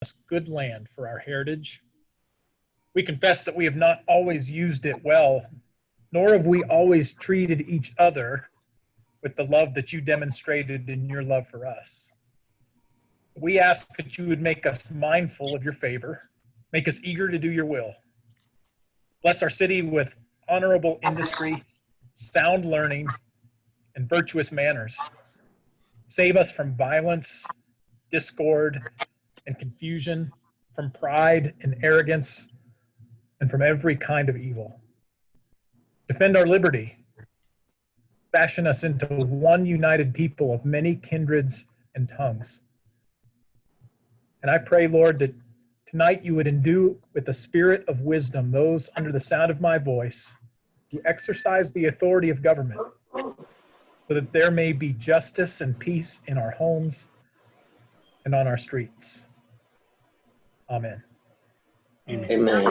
us good land for our heritage. We confess that we have not always used it well, nor have we always treated each other with the love that you demonstrated in your love for us. We ask that you would make us mindful of your favor, make us eager to do your will. Bless our city with honorable industry, sound learning, and virtuous manners. Save us from violence, discord, and confusion, from pride and arrogance, and from every kind of evil. Defend our liberty. Fashion us into one united people of many kindreds and tongues. And I pray, Lord, that tonight you would endue with the spirit of wisdom those under the sound of my voice who exercise the authority of government, so that there may be justice and peace in our homes and on our streets. Amen. Amen.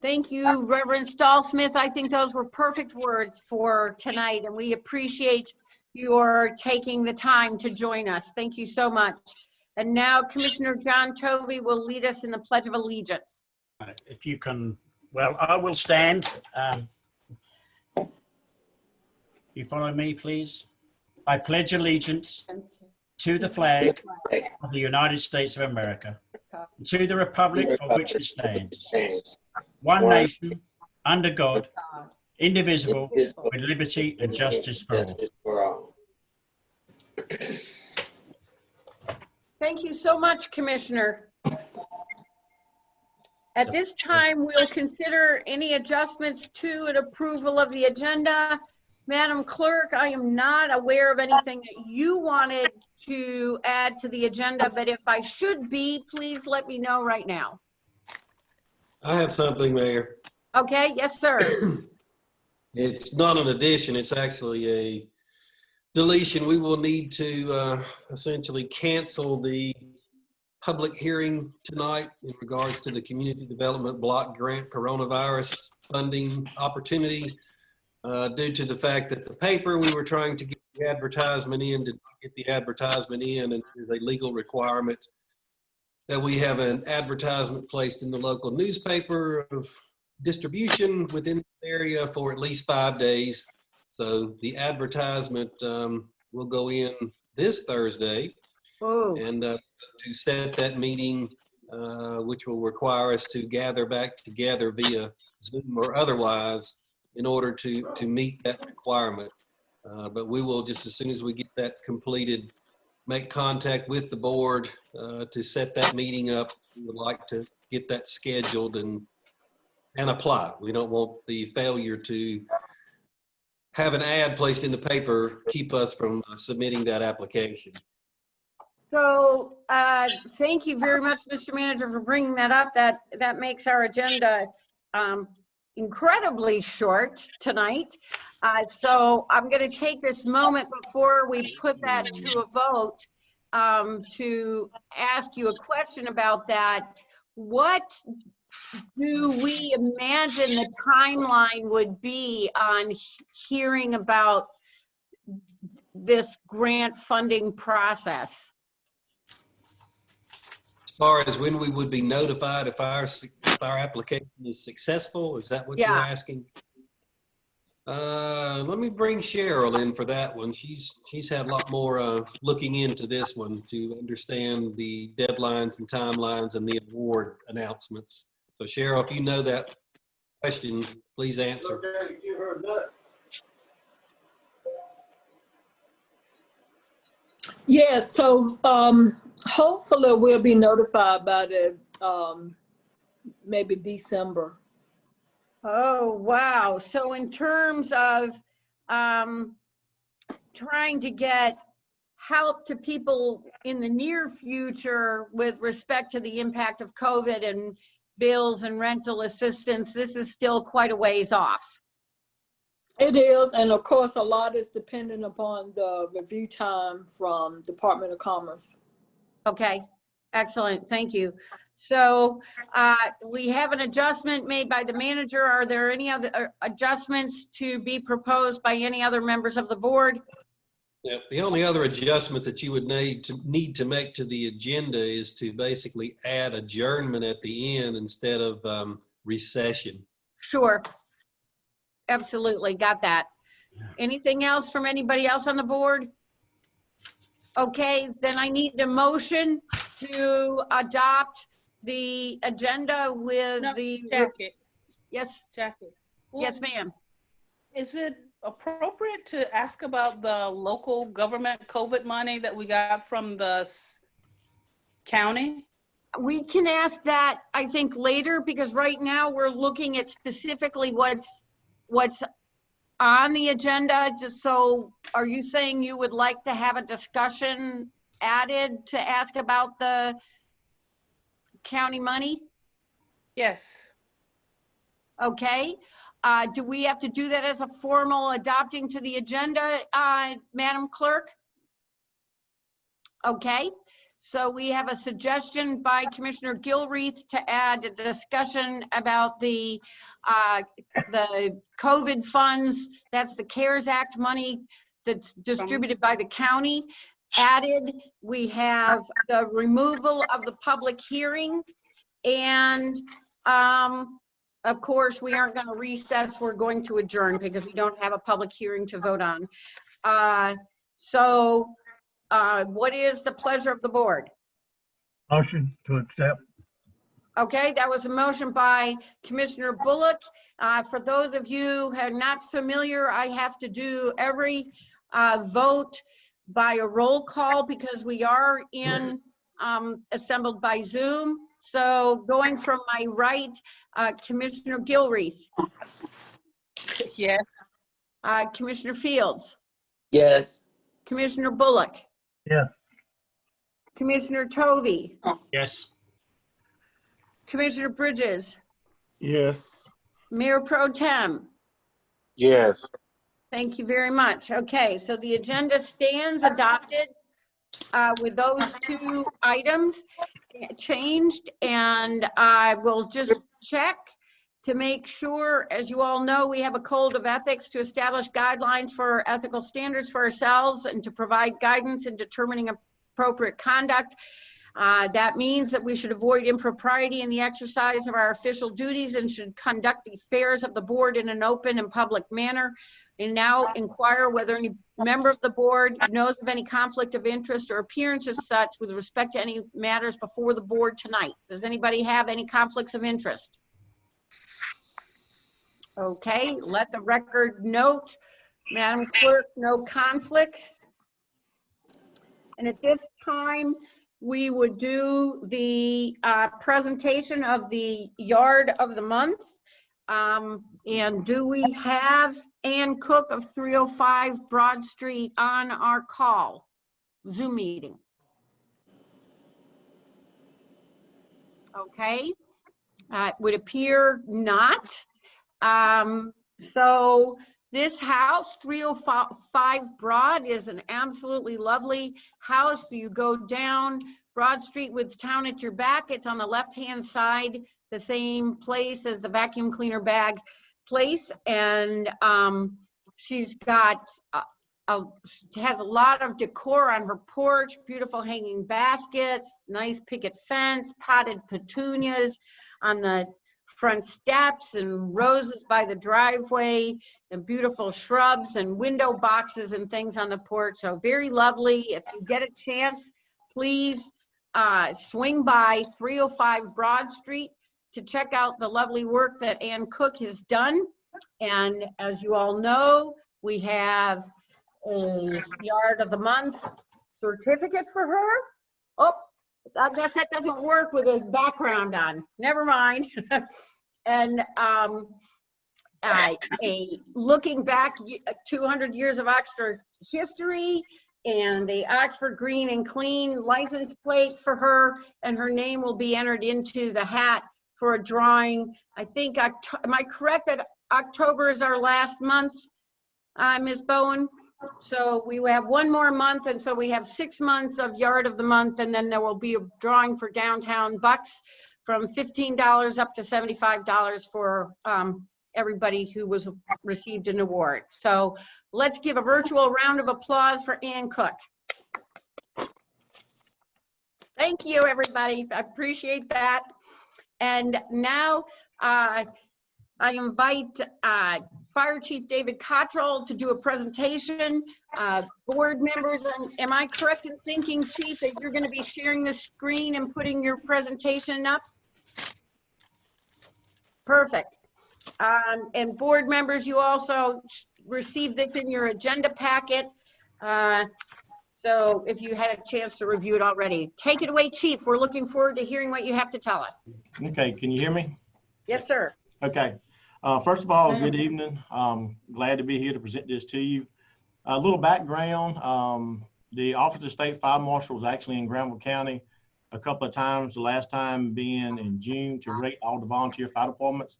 Thank you, Reverend Stahl-Smith. I think those were perfect words for tonight, and we appreciate your taking the time to join us. Thank you so much. And now Commissioner John Tovey will lead us in the Pledge of Allegiance. If you can, well, I will stand. You follow me, please. I pledge allegiance to the flag of the United States of America, and to the republic for which it stands, one nation, under God, indivisible, with liberty and justice for all. Thank you so much, Commissioner. At this time, we'll consider any adjustments to an approval of the agenda. Madam Clerk, I am not aware of anything that you wanted to add to the agenda, but if I should be, please let me know right now. I have something, Mayor. Okay, yes, sir. It's not an addition, it's actually a deletion. We will need to essentially cancel the public hearing tonight in regards to the Community Development Block Grant Coronavirus funding opportunity due to the fact that the paper we were trying to get the advertisement in did not get the advertisement in, and it is a legal requirement that we have an advertisement placed in the local newspaper of distribution within the area for at least 5 days. So the advertisement will go in this Thursday. Oh. And to set that meeting, which will require us to gather back together via Zoom or otherwise in order to meet that requirement. But we will, just as soon as we get that completed, make contact with the board to set that meeting up. We would like to get that scheduled and apply. We don't want the failure to have an ad placed in the paper keep us from submitting that application. So thank you very much, Mr. Manager, for bringing that up. That makes our agenda incredibly short tonight. So I'm going to take this moment before we put that to a vote to ask you a question about that. What do we imagine the timeline would be on hearing about this grant funding process? As far as when we would be notified if our application is successful, is that what you're asking? Let me bring Cheryl in for that one. She's had a lot more looking into this one to understand the deadlines and timelines and the award announcements. So Cheryl, if you know that question, please answer. Yeah, so hopefully we'll be notified by the maybe December. Oh, wow. So in terms of trying to get help to people in the near future with respect to the impact of COVID and bills and rental assistance, this is still quite a ways off. It is, and of course a lot is dependent upon the review time from Department of Commerce. Okay, excellent, thank you. So we have an adjustment made by the manager. Are there any other adjustments to be proposed by any other members of the board? Yeah, the only other adjustment that you would need to make to the agenda is to basically add adjournment at the end instead of recession. Sure. Absolutely, got that. Anything else from anybody else on the board? Okay, then I need a motion to adopt the agenda with No, the, Jackie, yes, Jackie. Well, yes, ma'am. Is it appropriate to ask about the local government COVID money that we got from the county? We can ask that, I think, later, because right now we're looking at specifically what's on the agenda. Just so, are you saying you would like to have a discussion added to ask about the county money? Yes. Okay. Do we have to do that as a formal adopting to the agenda, Madam Clerk? Okay. So we have a suggestion by Commissioner Gilreath to add a discussion about the COVID funds. That's the CARES Act money that's distributed by the county. Added, we have the removal of the public hearing. And of course, we aren't going to recess. We're going to adjourn because we don't have a public hearing to vote on. What is the pleasure of the board? Motion to accept. Okay, that was a motion by Commissioner Bullock. For those of you who are not familiar, I have to do every vote by a roll call because we are assembled by Zoom. So going from my right, Commissioner Gilreath. Yes. Commissioner Fields. Yes. Commissioner Bullock. Yes. Commissioner Tovey. Yes. Commissioner Bridges. Yes. Mayor Pro Tem. Yes. Thank you very much. Okay, so the agenda stands adopted with those two items changed, and I will just check to make sure. As you all know, we have a code of ethics to establish guidelines for ethical standards for ourselves and to provide guidance in determining appropriate conduct. That means that we should avoid impropriety in the exercise of our official duties and should conduct the affairs of the board in an open and public manner. And now inquire whether any member of the board knows of any conflict of interest or appearance of such with respect to any matters before the board tonight. Does anybody have any conflicts of interest? Okay, let the record note, Madam Clerk, no conflicts. And at this time, we would do the presentation of the yard of the month. And do we have Ann Cook of 305 Broad Street on our call, Zoom meeting? Okay, it would appear not. So this house, 305 Broad, is an absolutely lovely house. You go down Broad Street with town at your back. It's on the left-hand side, the same place as the vacuum cleaner bag place. And she's got, has a lot of decor on her porch, beautiful hanging baskets, nice picket fence, potted petunias on the front steps and roses by the driveway and beautiful shrubs and window boxes and things on the porch. So very lovely. If you get a chance, please swing by 305 Broad Street to check out the lovely work that Ann Cook has done. And as you all know, we have a Yard of the Month certificate for her. Oh, I guess that doesn't work with his background on. Never mind. And looking back 200 years of Oxford history and the Oxford Green and Clean license plate for her, and her name will be entered into the hat for a drawing. I think, am I correct that October is our last month, Ms. Bowen? So we have one more month, and so we have 6 months of Yard of the Month, and then there will be a drawing for Downtown Bucks from $15 up to $75 for everybody who was received an award. So let's give a virtual round of applause for Ann Cook. Thank you, everybody. I appreciate that. And now I invite Fire Chief David Cottrell to do a presentation. Board members, am I correct in thinking, Chief, that you're going to be sharing the screen and putting your presentation up? Perfect. And board members, you also received this in your agenda packet. So if you had a chance to review it already. Take it away, Chief. We're looking forward to hearing what you have to tell us. Okay, can you hear me? Yes, sir. Okay. First of all, good evening. Glad to be here to present this to you. A little background. The Office of State Fire Marshal was actually in Granville County a couple of times, the last time being in June to rate all the volunteer fire departments.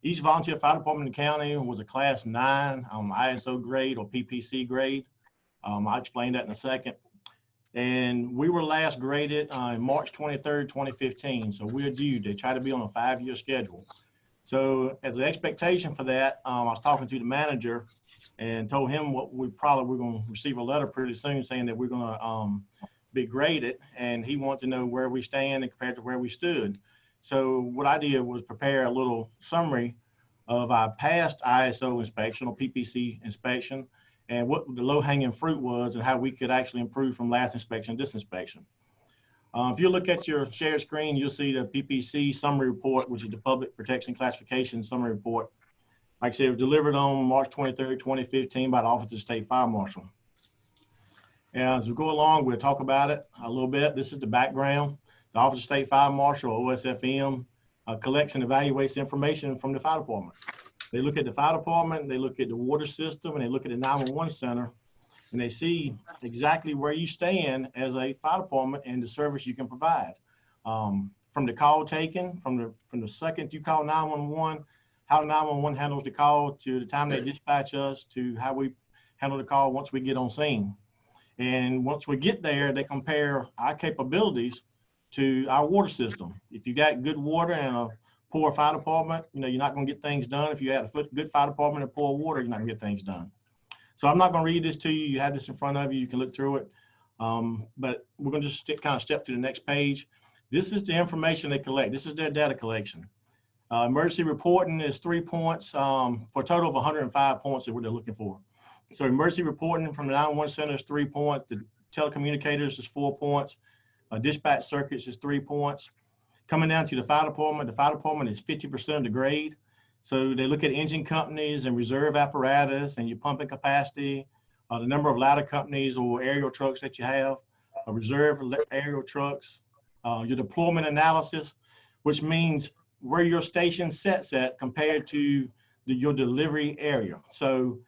Each volunteer fire department in the county was a Class 9 ISO grade or PPC grade. I'll explain that in a second. And we were last graded on March 23rd, 2015. So we're due. They try to be on a 5-year schedule. So as an expectation for that, I was talking to the manager and told him what we probably were going to receive a letter pretty soon saying that we're going to be graded. And he wanted to know where we stand and compared to where we stood. So what I did was prepare a little summary of our past ISO inspection or PPC inspection and what the low-hanging fruit was and how we could actually improve from last inspection to this inspection. If you look at your shared screen, you'll see the PPC summary report, which is the Public Protection Classification Summary Report. Like I said, it was delivered on March 23rd, 2015 by the Office of the State Fire Marshal. And as we go along, we'll talk about it a little bit. This is the background. The Office of State Fire Marshal, OSFM, collects and evaluates information from the fire department. They look at the fire department, they look at the water system, and they look at the 911 center, and they see exactly where you stand as a fire department and the service you can provide. From the call taken, from the second you call 911, how 911 handles the call to the time they dispatch us to how we handle the call once we get on scene. And once we get there, they compare our capabilities to our water system. If you got good water and a poor fire department, you're not going to get things done. If you had a good fire department and poor water, you're not going to get things done. So I'm not going to read this to you. You have this in front of you. You can look through it. But we're going to just kind of step to the next page. This is the information they collect. This is their data collection. Emergency reporting is 3 points for a total of 105 points is what they're looking for. So emergency reporting from the 911 center is 3 points. The telecommunicators is 4 points. Dispatch circuits is 3 points. Coming down to the fire department is 50% of the grade. So they look at engine companies and reserve apparatus and your pumping capacity, the number of ladder companies or aerial trucks that you have, reserve aerial trucks, your deployment analysis, which means where your station sets at compared to your delivery area. So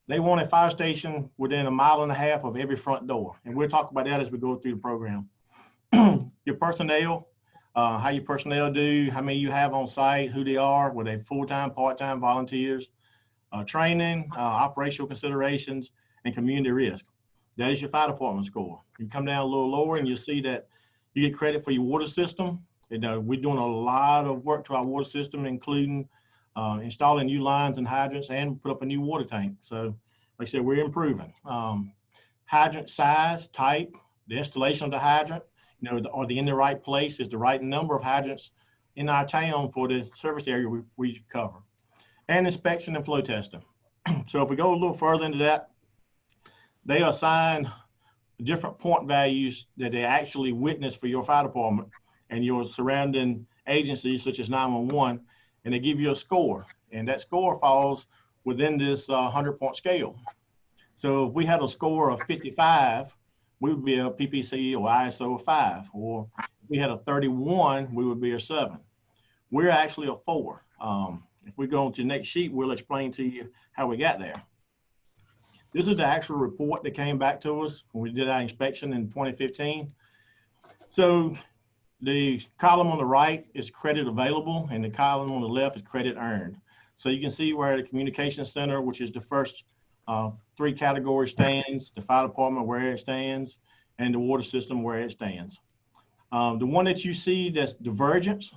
they want a fire station within 1.5 miles of every front door. And we'll talk about that as we go through the program. Your personnel, how your personnel do, how many you have on site, who they are, were they full-time, part-time, volunteers, training, operational considerations, and community risk. That is your fire department score. You come down a little lower and you'll see that you get credit for your water system. We're doing a lot of work to our water system, including installing new lines and hydrants and put up a new water tank. So like I said, we're improving. Hydrant size, type, the installation of the hydrant, are they in the right place? Is the right number of hydrants in our town for the service area we cover? And inspection and flow testing. So if we go a little further into that, they assign different point values that they actually witness for your fire department and your surrounding agencies such as 911, and they give you a score. And that score falls within this 100-point scale. So if we had a score of 55, we would be a PPC or ISO 5, or if we had a 31, we would be a 7. We're actually a 4. If we go on to the next sheet, we'll explain to you how we got there. This is the actual report that came back to us when we did our inspection in 2015. So the column on the right is credit available, and the column on the left is credit earned. So you can see where the communication center, which is the first 3 categories, stands, the fire department where it stands, and the water system where it stands. The one that you see that's divergence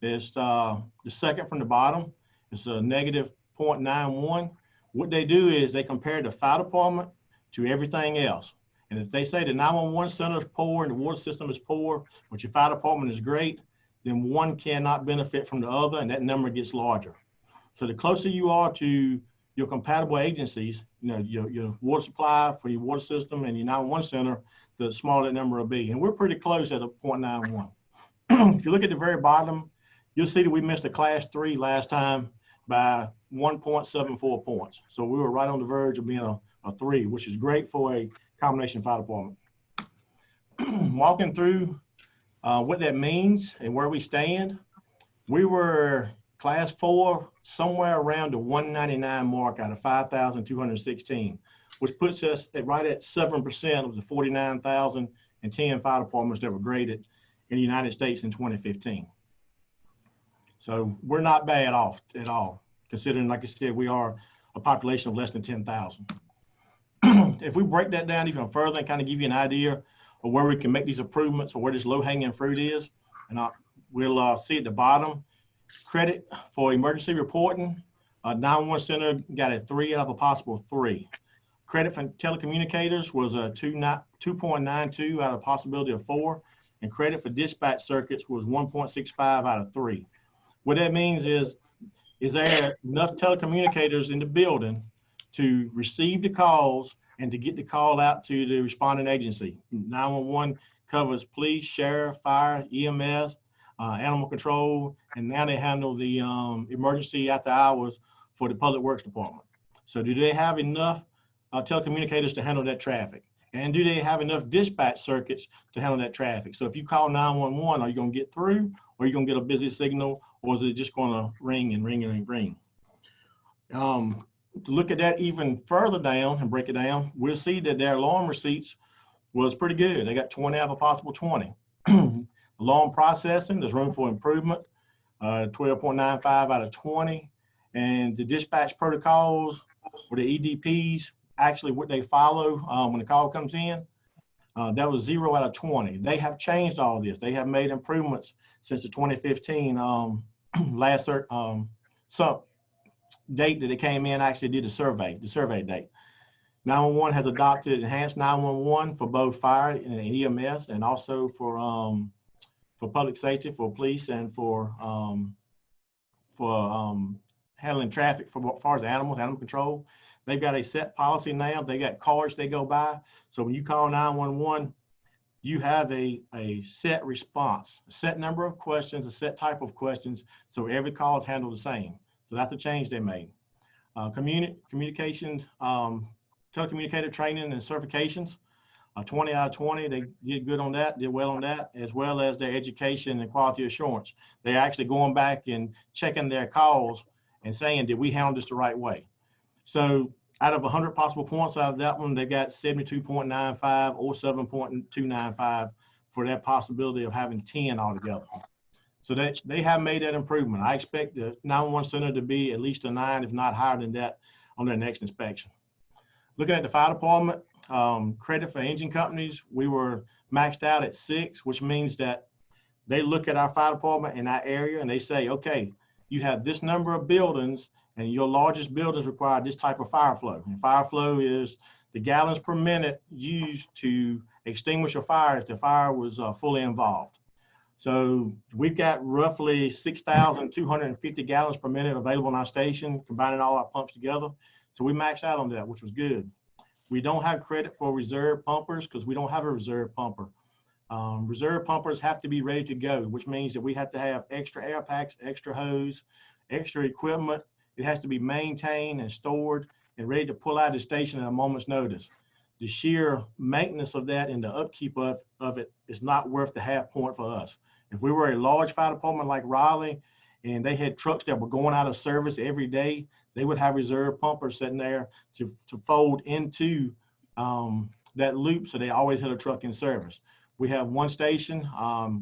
is the second from the bottom, It's a negative 0.91. What they do is they compare the fire department to everything else. And if they say the 911 center is poor and the water system is poor, but your fire department is great, then one cannot benefit from the other, and that number gets larger. So the closer you are to your compatible agencies, your water supply for your water system and your 911 center, the smaller that number will be. And we're pretty close at a 0.91. If you look at the very bottom, you'll see that we missed a class 3 last time by 1.74 points. So we were right on the verge of being a 3, which is great for a combination fire department. Walking through what that means and where we stand, we were class 4 somewhere around the 199 mark out of 5,216, which puts us right at 7% of the 49,010 fire departments that were graded in the United States in 2015. So we're not bad off at all, considering, like I said, we are a population of less than 10,000. If we break that down even further and kind of give you an idea of where we can make these improvements or where this low-hanging fruit is, and we'll see at the bottom, credit for emergency reporting. 911 center got a 3 out of a possible 3. Credit for telecommunicators was a 2.92 out of a possibility of 4. And credit for dispatch circuits was 1.65 out of 3. What that means is there enough telecommunicators in the building to receive the calls and to get the call out to the responding agency? 911 covers police, sheriff, fire, EMS, animal control, and now they handle the emergency after hours for the public works department. So do they have enough telecommunicators to handle that traffic? And do they have enough dispatch circuits to handle that traffic? So if you call 911, are you going to get through, or are you going to get a busy signal, or is it just going to ring and ring and ring? To look at that even further down and break it down, we'll see that their alarm receipts was pretty good. They got 20 out of a possible 20. Alarm processing, there's room for improvement, 12.95 out of 20. And the dispatch protocols or the EDPs, actually what they follow when the call comes in, that was 0 out of 20. They have changed all this. They have made improvements since the 2015 last some date that it came in, actually did the survey date. 911 has adopted enhanced 911 for both fire and EMS, and also for public safety, for police, and for handling traffic for as far as animals, animal control. They've got a set policy now. They got cards they go by. So when you call 911, you have a set response, a set number of questions, a set type of questions. So every call is handled the same. So that's a change they made. Communications, telecommunicator training and certifications, 20 out of 20. They did good on that, did well on that, as well as their education and quality assurance. They're actually going back and checking their calls and saying, did we handle this the right way? So out of 100 possible points out of that one, they got 72.95 or 7.295 for that possibility of having 10 altogether. So they have made that improvement. I expect the 911 center to be at least a 9, if not higher than that, on their next inspection. Looking at the fire department, credit for engine companies, we were maxed out at 6, which means that they look at our fire department in that area and they say, okay, you have this number of buildings and your largest buildings require this type of fire flow. And fire flow is the gallons per minute used to extinguish a fire if the fire was fully involved. So we've got roughly 6,250 gallons per minute available in our station, combining all our pumps together. So we maxed out on that, which was good. We don't have credit for reserve pumpers because we don't have a reserve pumper. Reserve pumpers have to be ready to go, which means that we have to have extra air packs, extra hose, extra equipment. It has to be maintained and stored and ready to pull out of the station at a moment's notice. The sheer maintenance of that and the upkeep of it is not worth the half point for us. If we were a large fire department like Raleigh and they had trucks that were going out of service every day, they would have reserve pumpers sitting there to fold into that loop, so they always had a truck in service. We have one station.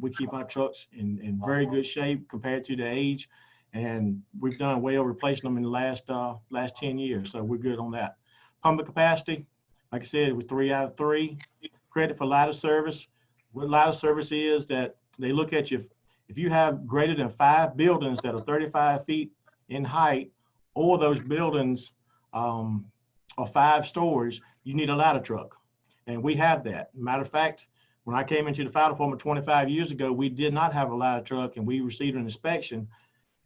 We keep our trucks in very good shape compared to the age, and we've done well replacing them in the last 10 years, so we're good on that. Pumping capacity, like I said, we're 3 out of 3. Credit for ladder service. What ladder service is that they look at you, if you have greater than 5 buildings that are 35 feet in height, or those buildings are 5 stories, you need a ladder truck. And we have that. Matter of fact, when I came into the fire department 25 years ago, we did not have a ladder truck, and we received an inspection,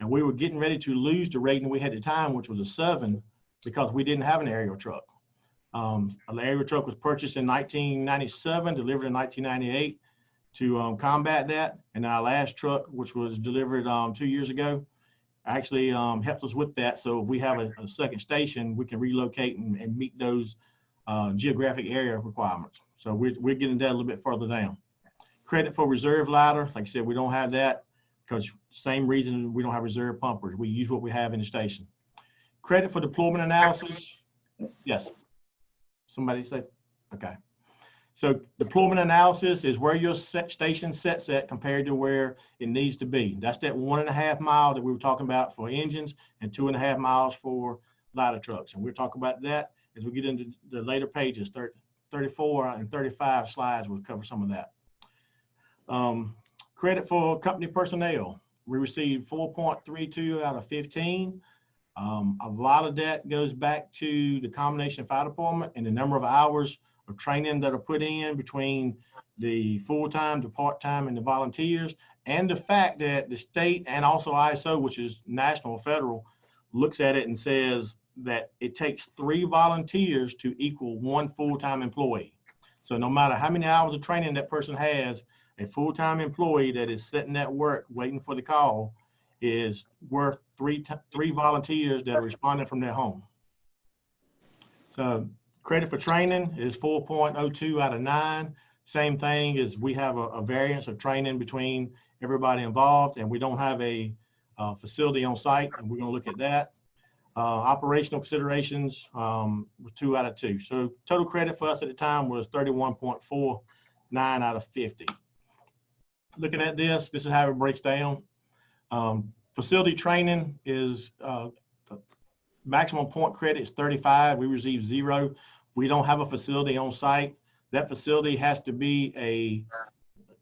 and we were getting ready to lose the rating we had at the time, which was a 7, because we didn't have an aerial truck. An aerial truck was purchased in 1997, delivered in 1998 to combat that. And our last truck, which was delivered 2 years ago, actually helped us with that. So if we have a second station, we can relocate and meet those geographic area requirements. So we're getting that a little bit further down. Credit for reserve ladder, like I said, we don't have that because same reason we don't have reserve pumpers. We use what we have in the station. Credit for deployment analysis. Yes. Somebody say, okay. So deployment analysis is where your station sets at compared to where it needs to be. That's that 1.5 mile that we were talking about for engines and 2.5 miles for ladder trucks. And we'll talk about that as we get into the later pages. 34 and 35 slides will cover some of that. Credit for company personnel. We received 4.32 out of 15. A lot of that goes back to the combination fire department and the number of hours of training that are put in between the full-time, the part-time, and the volunteers, and the fact that the state and also ISO, which is national or federal, looks at it and says that it takes 3 volunteers to equal 1 full-time employee. So no matter how many hours of training that person has, a full-time employee that is sitting at work waiting for the call is worth 3 volunteers that are responding from their home. So credit for training is 4.02 out of 9. Same thing as we have a variance of training between everybody involved, and we don't have a facility on site, and we're going to look at that. Operational considerations was 2 out of 2. So total credit for us at the time was 31.49 out of 50. Looking at this is how it breaks down. Facility training is maximum point credit is 35. We receive 0. We don't have a facility on site. That facility has to be a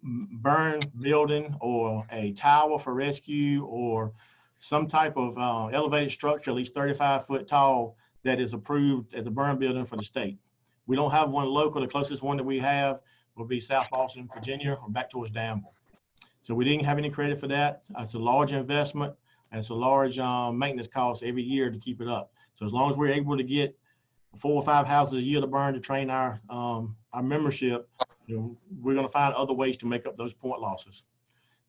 burn building or a tower for rescue or some type of elevated structure, at least 35 foot tall, that is approved as a burn building for the state. We don't have one local. The closest one that we have will be South Boston, Virginia, or back towards Danville. So we didn't have any credit for that. It's a large investment, and it's a large maintenance cost every year to keep it up. So as long as we're able to get 4 or 5 houses a year to burn to train our membership, we're going to find other ways to make up those point losses.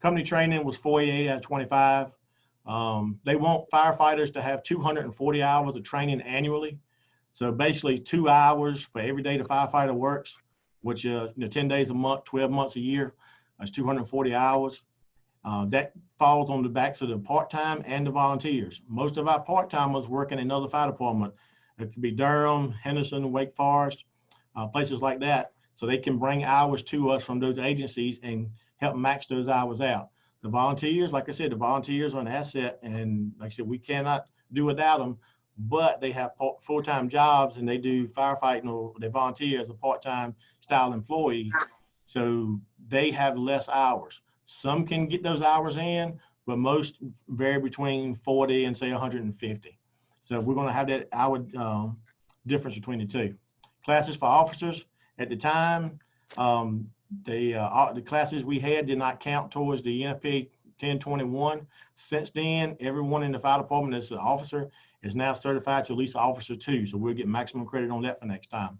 Company training was 48 out of 25. They want firefighters to have 240 hours of training annually. So basically 2 hours for every day the firefighter works, which is 10 days a month, 12 months a year. That's 240 hours. That falls on the backs of the part-time and the volunteers. Most of our part-timers work in another fire department. It could be Durham, Henderson, Wake Forest, places like that. So they can bring hours to us from those agencies and help max those hours out. The volunteers, like I said, the volunteers are an asset, and like I said, we cannot do without them, but they have full-time jobs and they do firefighting, or they volunteer as a part-time style employee. So they have less hours. Some can get those hours in, but most vary between 40 and say 150. So we're going to have that hour difference between the two. Classes for officers at the time, the classes we had did not count towards the NFPA 1021. Since then, everyone in the fire department that's an officer is now certified to at least Officer 2. So we'll get maximum credit on that for next time.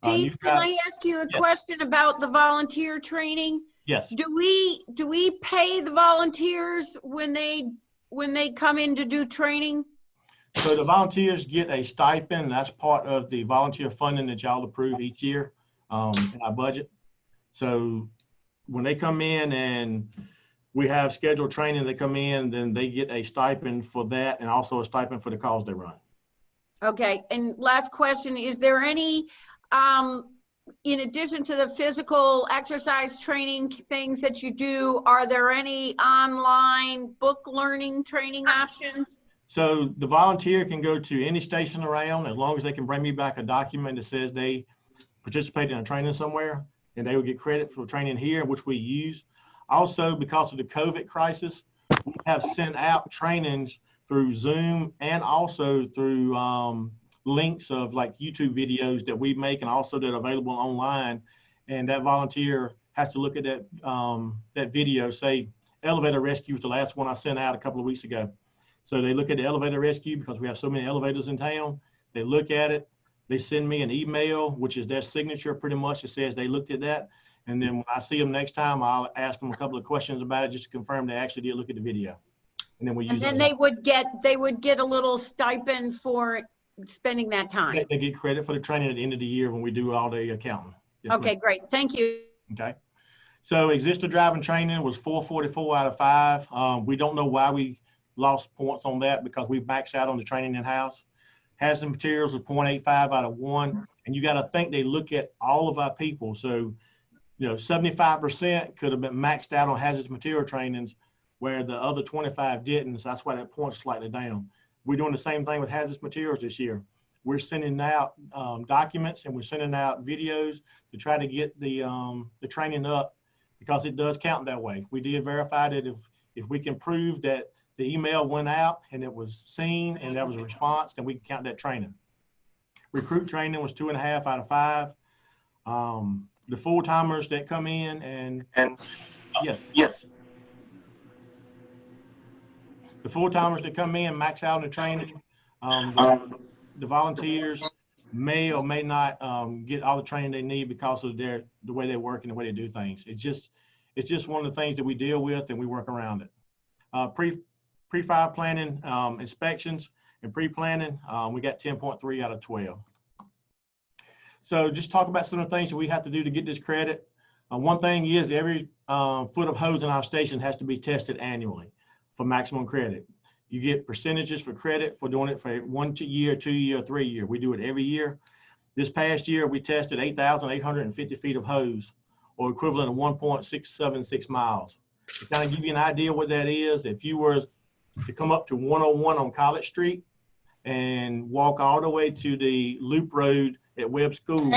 Steve, can I ask you a question about the volunteer training? Yes. Do we pay the volunteers when they come in to do training? So the volunteers get a stipend. That's part of the volunteer funding that y'all approve each year in our budget. So when they come in and we have scheduled training, they come in, then they get a stipend for that and also a stipend for the calls they run. Okay, and last question, is there any, in addition to the physical exercise training things that you do, are there any online book learning training options? So the volunteer can go to any station around as long as they can bring me back a document that says they participated in a training somewhere, and they will get credit for training here, which we use. Also, because of the COVID crisis, we have sent out trainings through Zoom and also through links of like YouTube videos that we make and also that are available online. And that volunteer has to look at that, that video. Say elevator rescue was the last one I sent out a couple of weeks ago. So they look at the elevator rescue because we have so many elevators in town. They look at it. They send me an email, which is their signature pretty much. It says they looked at that. And then when I see them next time, I'll ask them a couple of questions about it just to confirm they actually did look at the video. And then we use And then it. they would get a little stipend for spending that time. They get credit for the training at the end of the year when we do all the accounting. Yes, Okay, great. Thank you. Okay. So existing driving training was 444 out of 5. We don't know why we lost points on that because we maxed out on the training in-house. Hazardous materials was 0.85 out of 1. And you got to think they look at all of our people. So, you know, 75% could have been maxed out on hazardous material trainings where the other 25 didn't. So that's why that point's slightly down. We're doing the same thing with hazardous materials this year. We're sending out documents and we're sending out videos to try to get the training up because it does count that way. We did verify that if we can prove that the email went out and it was seen and there was a response, then we can count that training. Recruit training was 2.5 out of 5. The full-timers that come in and yes. The full-timers that come in max out in the training. The volunteers may or may not get all the training they need because of the way they work and the way they do things. It's just one of the things that we deal with and we work around it. Pre-fire planning, inspections and pre-planning, we got 10.3 out of 12. So just talk about some of the things that we have to do to get this credit. One thing is every foot of hose in our station has to be tested annually for maximum credit. You get percentages for credit for doing it for 1 year, 2 year, 3 year. We do it every year. This past year, we tested 8,850 feet of hose, or equivalent of 1.676 miles. To kind of give you an idea what that is, if you were to come up to 101 on College Street and walk all the way to the loop road at Webb School,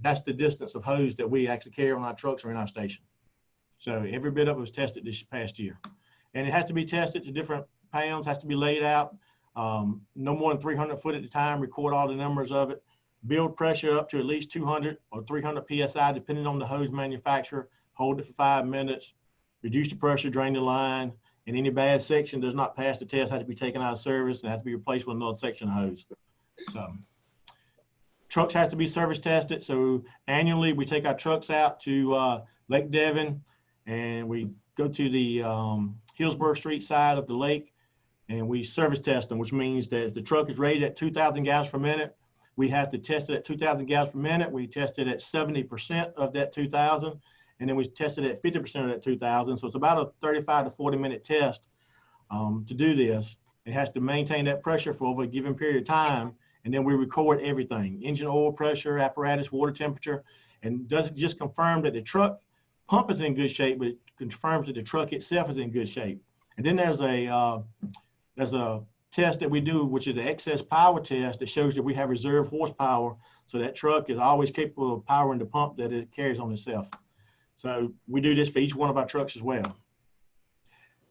that's the distance of hose that we actually carry on our trucks or in our station. So every bit of it was tested this past year. And it has to be tested to different pounds, has to be laid out, no more than 300 foot at a time, record all the numbers of it, build pressure up to at least 200 or 300 PSI, depending on the hose manufacturer, hold it for 5 minutes, reduce the pressure, drain the line, and any bad section does not pass the test, has to be taken out of service and has to be replaced with another section of hose. So trucks have to be service tested. So annually we take our trucks out to Lake Devon and we go to the Hillsborough Street side of the lake and we service test them, which means that if the truck is rated at 2,000 gallons per minute, we have to test it at 2,000 gallons per minute. We test it at 70% of that 2,000, and then we test it at 50% of that 2,000. So it's about a 35 to 40 minute test to do this. It has to maintain that pressure for over a given period of time, and then we record everything: engine oil pressure, apparatus, water temperature, and doesn't just confirm that the truck pump is in good shape, but it confirms that the truck itself is in good shape. And then there's a test that we do, which is the excess power test, that shows that we have reserve horsepower, so that truck is always capable of powering the pump that it carries on itself. So we do this for each one of our trucks as well.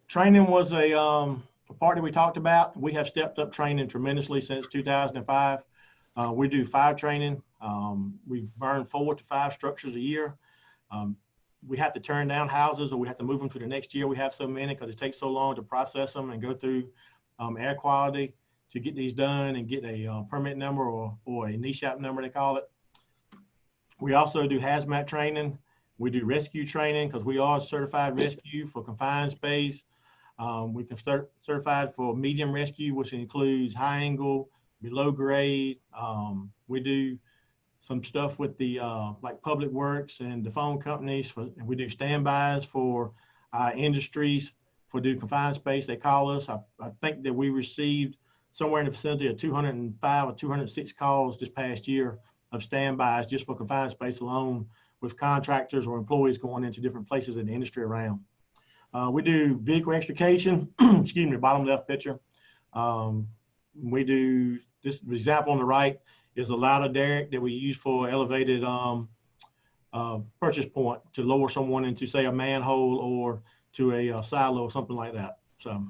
Training was a part that we talked about. We have stepped up training tremendously since 2005. We do fire training. We burn 4 to 5 structures a year. We have to turn down houses, or we have to move them to the next year. We have so many because it takes so long to process them and go through air quality to get these done and get a permit number or a NESHAP number, they call it. We also do hazmat training. We do rescue training because we are certified rescue for confined space. We can certified for medium rescue, which includes high angle, below grade. We do some stuff with the like Public Works and the phone companies. And we do standbys for industries for do confined space. They call us. I think that we received somewhere in the vicinity of 205 or 206 calls this past year of standbys just for confined space alone, with contractors or employees going into different places in the industry around. We do vehicle extrication, excuse me, bottom left picture. We do, this example on the right is a ladder derrick that we use for elevated purchase point to lower someone into, say, a manhole or to a silo or something like that. So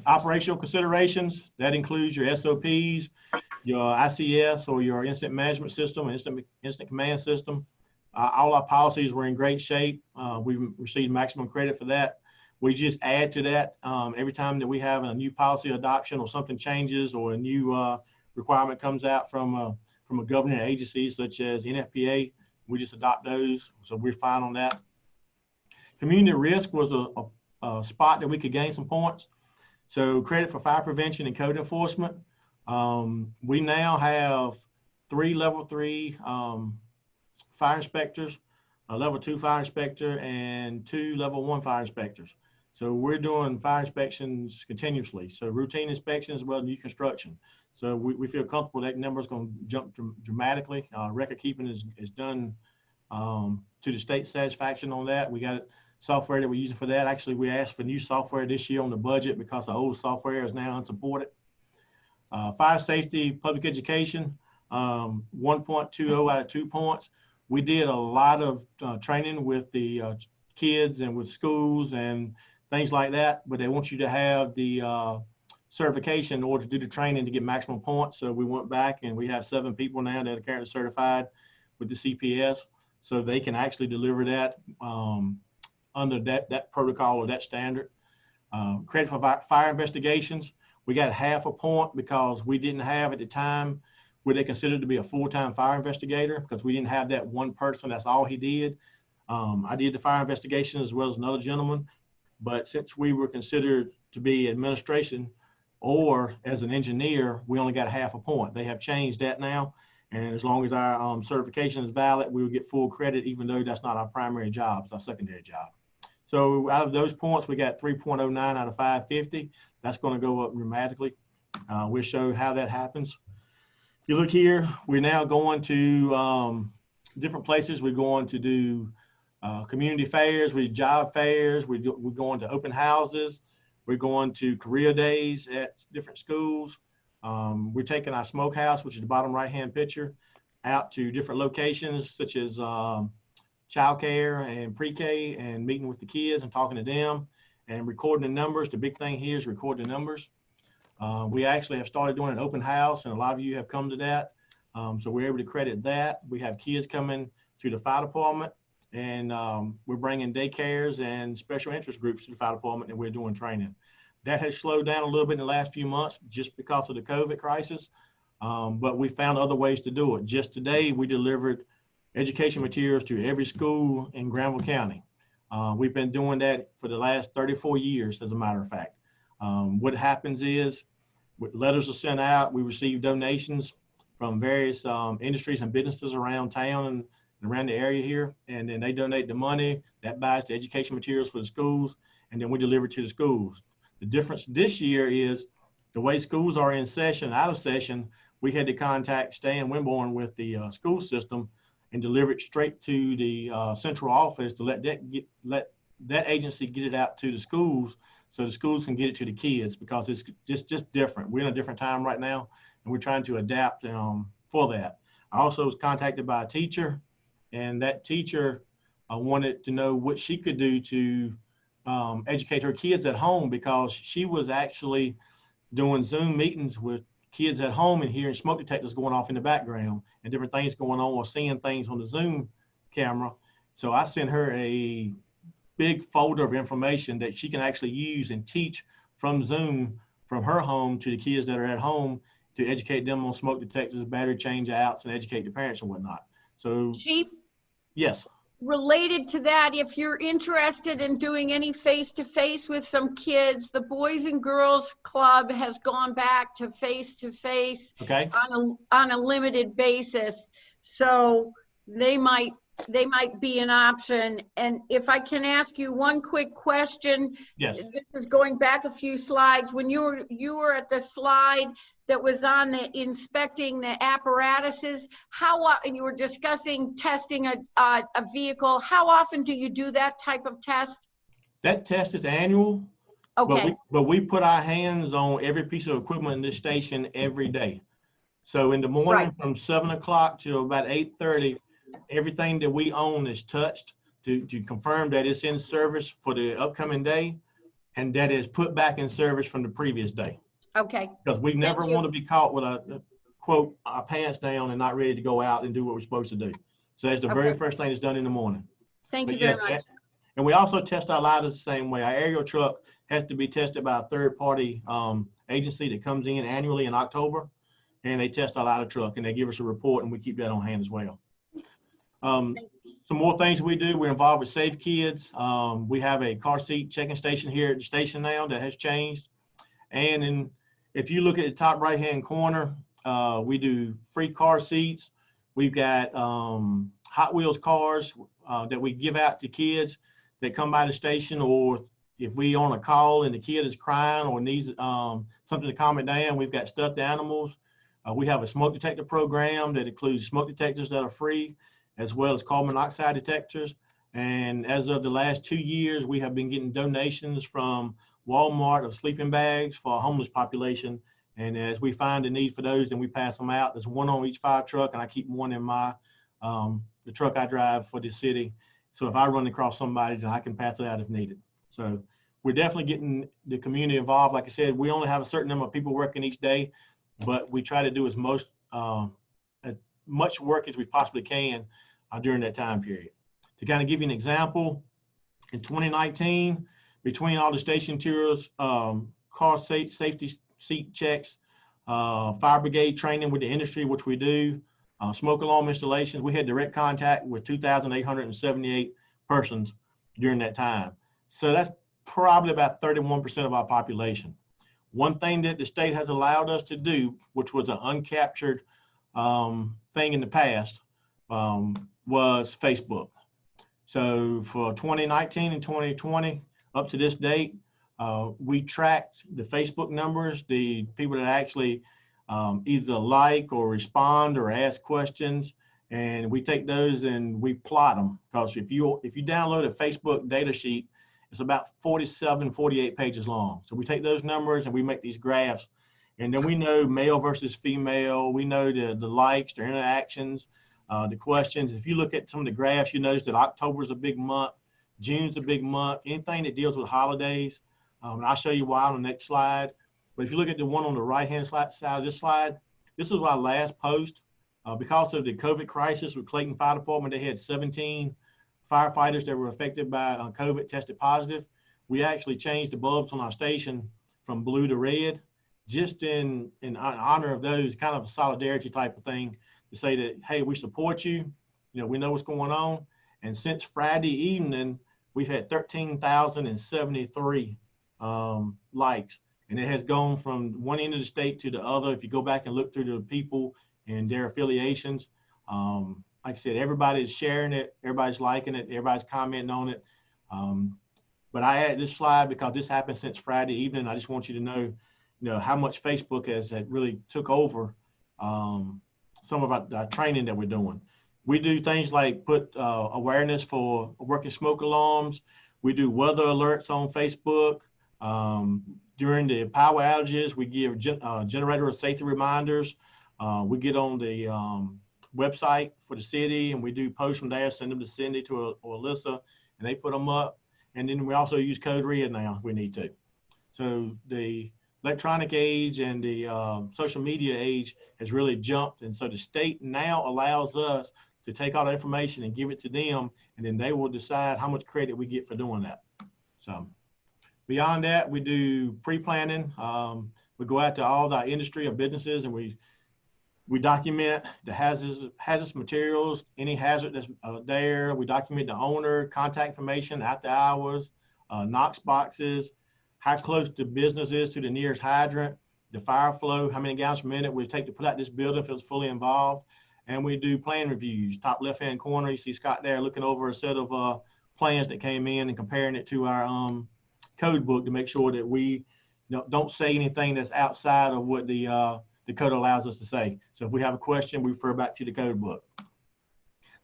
Operational considerations, that includes your SOPs, your ICS or your incident management system, incident command system. All our policies were in great shape. We received maximum credit for that. We just add to that every time that we have a new policy adoption or something changes or a new requirement comes out from a governing agency such as NFPA, we just adopt those. So we're fine on that. Community risk was a spot that we could gain some points. So credit for fire prevention and code enforcement. We now have 3 level 3 fire inspectors, a level 2 fire inspector, and 2 level 1 fire inspectors. So we're doing fire inspections continuously. So routine inspections as well as new construction. So we feel comfortable that number is going to jump dramatically. Record keeping is done to the state satisfaction on that. We got software that we're using for that. Actually, we asked for new software this year on the budget because the old software is now unsupported. Fire safety, public education, 1.20 out of 2 points. We did a lot of training with the kids and with schools and things like that, but they want you to have the certification in order to do the training to get maximum points. So we went back and we have 7 people now that are currently certified with the CPS, so they can actually deliver that under that protocol or that standard. Credit for fire investigations, we got half a point because we didn't have at the time what they considered to be a full-time fire investigator because we didn't have that one person. That's all he did. I did the fire investigation as well as another gentleman, but since we were considered to be administration or as an engineer, we only got half a point. They have changed that now, and as long as our certification is valid, we will get full credit even though that's not our primary job, it's our secondary job. So out of those points, we got 3.09 out of 550. That's going to go up dramatically. We'll show how that happens. If you look here, we're now going to different places. We're going to do community fairs, job fairs. We're going to open houses. We're going to career days at different schools. We're taking our smokehouse, which is the bottom right-hand picture, out to different locations such as childcare and pre-K and meeting with the kids and talking to them and recording the numbers. The big thing here is recording the numbers. We actually have started doing an open house and a lot of you have come to that. So we're able to credit that. We have kids coming to the fire department and we're bringing daycares and special interest groups to the fire department and we're doing training. That has slowed down a little bit in the last few months just because of the COVID crisis. But we found other ways to do it. Just today, we delivered education materials to every school in Granville County. We've been doing that for the last 34 years, as a matter of fact. What happens is, letters are sent out, we receive donations from various industries and businesses around town and around the area here, and then they donate the money, that buys the education materials for the schools, and then we deliver it to the schools. The difference this year is the way schools are in session, out of session, we had to contact Stan Winborn with the school system and deliver it straight to the central office to let that agency get it out to the schools so the schools can get it to the kids because it's just different. We're in a different time right now and we're trying to adapt for that. I also was contacted by a teacher and that teacher wanted to know what she could do to educate her kids at home because she was actually doing Zoom meetings with kids at home and hearing smoke detectors going off in the background and different things going on or seeing things on the Zoom camera. So I sent her a big folder of information that she can actually use and teach from Zoom from her home to the kids that are at home to educate them on smoke detectors, battery change outs, and educate the parents and whatnot. So Chief, yes. related to that, if you're interested in doing any face-to-face with some kids, the Boys and Girls Club has gone back to face-to-face Okay. on a limited basis. So they might be an option. And if I can ask you one quick question. Yes. This is going back a few slides. When you were at the slide that was on the inspecting the apparatuses, and you were discussing testing a vehicle, how often do you do that type of test? That test is annual. Okay. But we put our hands on every piece of equipment in this station every day. So in the morning Right. from 7 o'clock till about 8:30, everything that we own is touched to confirm that it's in service for the upcoming day. and that is put back in service from the previous day. Okay, Because we never you. want to be caught with a quote, our pants down and not ready to go out and do what we're supposed to do. So that's the very Okay. first thing that's done in the morning. thank But you very yes, much. and we also test our lighters the same way. Our aerial truck has to be tested by a third-party agency that comes in annually in October, and they test our lighter truck and they give us a report, and we keep that on hand as well. Some more things we do. We're involved with Safe Kids. We have a car seat checking station here at the station now that has changed. And then if you look at the top right-hand corner, we do free car seats. We've got Hot Wheels cars that we give out to kids that come by the station, or if we on a call and the kid is crying or needs something to calm it down, we've got stuffed animals. We have a smoke detector program that includes smoke detectors that are free, as well as carbon monoxide detectors. And as of the last 2 years, we have been getting donations from Walmart of sleeping bags for our homeless population. And as we find a need for those, then we pass them out. There's one on each fire truck, and I keep one in my the truck I drive for the city. So if I run across somebody, then I can pass it out if needed. So we're definitely getting the community involved. Like I said, we only have a certain number of people working each day, but we try to do as much work as we possibly can during that time period. To kind of give you an example, in 2019, between all the station tours, car safety seat checks, fire brigade training with the industry, which we do, smoke alarm installations, we had direct contact with 2,878 persons during that time. So that's probably about 31% of our population. One thing that the state has allowed us to do, which was an uncaptured thing in the past, was Facebook. So for 2019 and 2020, up to this date, we tracked the Facebook numbers, the people that actually either like or respond or ask questions, and we take those and we plot them. Because if you download a Facebook data sheet, it's about 47, 48 pages long. So we take those numbers and we make these graphs, and then we know male versus female. We know the likes, their interactions, the questions. If you look at some of the graphs, you notice that October's a big month, June's a big month, anything that deals with holidays. And I'll show you why on the next slide. But if you look at the one on the right-hand side of this slide, this is our last post. Because of the COVID crisis with Clayton Fire Department, they had 17 firefighters that were affected by COVID tested positive. We actually changed the bulbs on our station from blue to red, just in honor of those, kind of a solidarity type of thing, to say that, hey, we support you. You know, we know what's going on. And since Friday evening, we've had 13,073 likes. And it has gone from one end of the state to the other. If you go back and look through the people and their affiliations, like I said, everybody's sharing it, everybody's liking it, everybody's commenting on it. But I added this slide because this happened since Friday evening. I just want you to know, how much Facebook has really took over some of our training that we're doing. We do things like put awareness for working smoke alarms. We do weather alerts on Facebook. During the power outages, we give generator safety reminders. We get on the website for the city, and we do posts from there, send them to Cindy or Alyssa, and they put them up. And then we also use Code Red now if we need to. So the electronic age and the social media age has really jumped. And so the state now allows us to take all the information and give it to them, and then they will decide how much credit we get for doing that. So beyond that, we do pre-planning. We go out to all the industry or businesses, and we document the hazardous materials, any hazard that's there. We document the owner, contact information, after hours, Knox boxes, how close the business is to the nearest hydrant, the fire flow, how many gallons per minute we take to put out this building if it's fully involved. And we do plan reviews. Top left-hand corner, you see Scott there looking over a set of plans that came in and comparing it to our code book to make sure that we don't say anything that's outside of what the code allows us to say. So if we have a question, we refer back to the code book.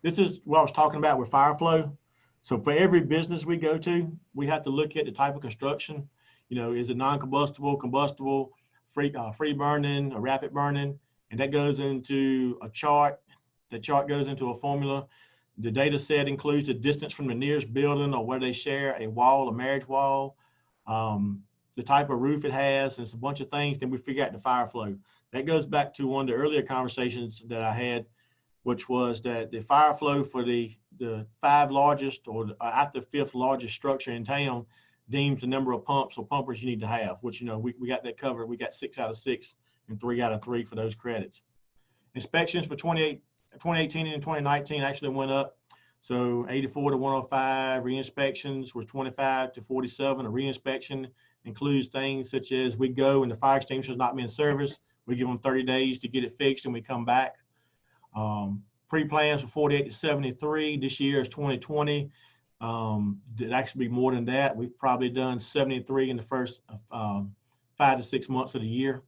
This is what I was talking about with fire flow. So for every business we go to, we have to look at the type of construction. Is it non-combustible, combustible, free burning, or rapid burning? And that goes into a chart. The chart goes into a formula. The data set includes the distance from the nearest building or where they share a wall, a marriage wall. the type of roof it has, and it's a bunch of things. Then we figure out the fire flow. That goes back to one of the earlier conversations that I had, which was that the fire flow for the 5 largest or at the 5th largest structure in town deems the number of pumps or pumpers you need to have, which, you know, we got that covered. We got 6 out of 6 and 3 out of 3 for those credits. Inspections for 2018 and 2019 actually went up. So 84 to 105, re-inspections was 25 to 47. A re-inspection includes things such as we go and the fire extinguisher is not being serviced. We give them 30 days to get it fixed and we come back. Pre-plans for 48 to 73. This year is 2020. It'd actually be more than that. We've probably done 73 in the first 5 to 6 months of the year.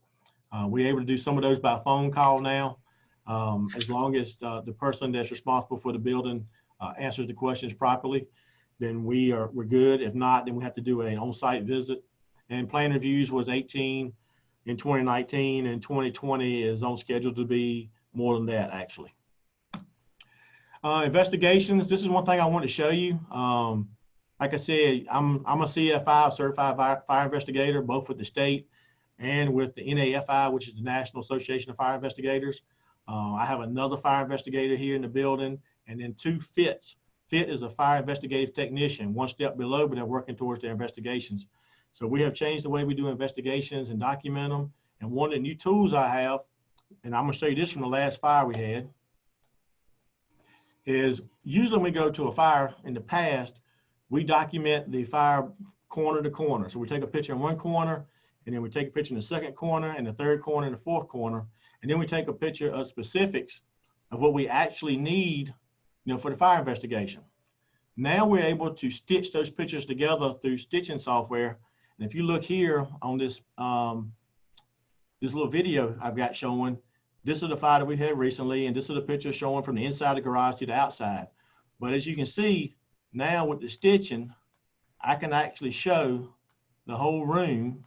We're able to do some of those by phone call now. As long as the person that's responsible for the building answers the questions properly, then we're good. If not, then we have to do an on-site visit. And plan reviews was 18 in 2019, and 2020 is on schedule to be more than that, actually. Investigations, this is one thing I want to show you. Like I said, I'm a CFI, certified fire investigator, both with the state and with the NAFI, which is the National Association of Fire Investigators. I have another fire investigator here in the building, and then 2 FITs. FIT is a fire investigative technician, one step below, but they're working towards their investigations. So we have changed the way we do investigations and document them. And one of the new tools I have, and I'm gonna show you this from the last fire we had, is usually when we go to a fire in the past, we document the fire corner to corner. So we take a picture in one corner, and then we take a picture in the second corner, and the third corner, and the fourth corner. And then we take a picture of specifics of what we actually need, you know, for the fire investigation. Now we're able to stitch those pictures together through stitching software. And if you look here on this, this little video I've got showing, this is the fire that we had recently, and this is the picture showing from the inside of the garage to the outside. But as you can see, now with the stitching, I can actually show the whole room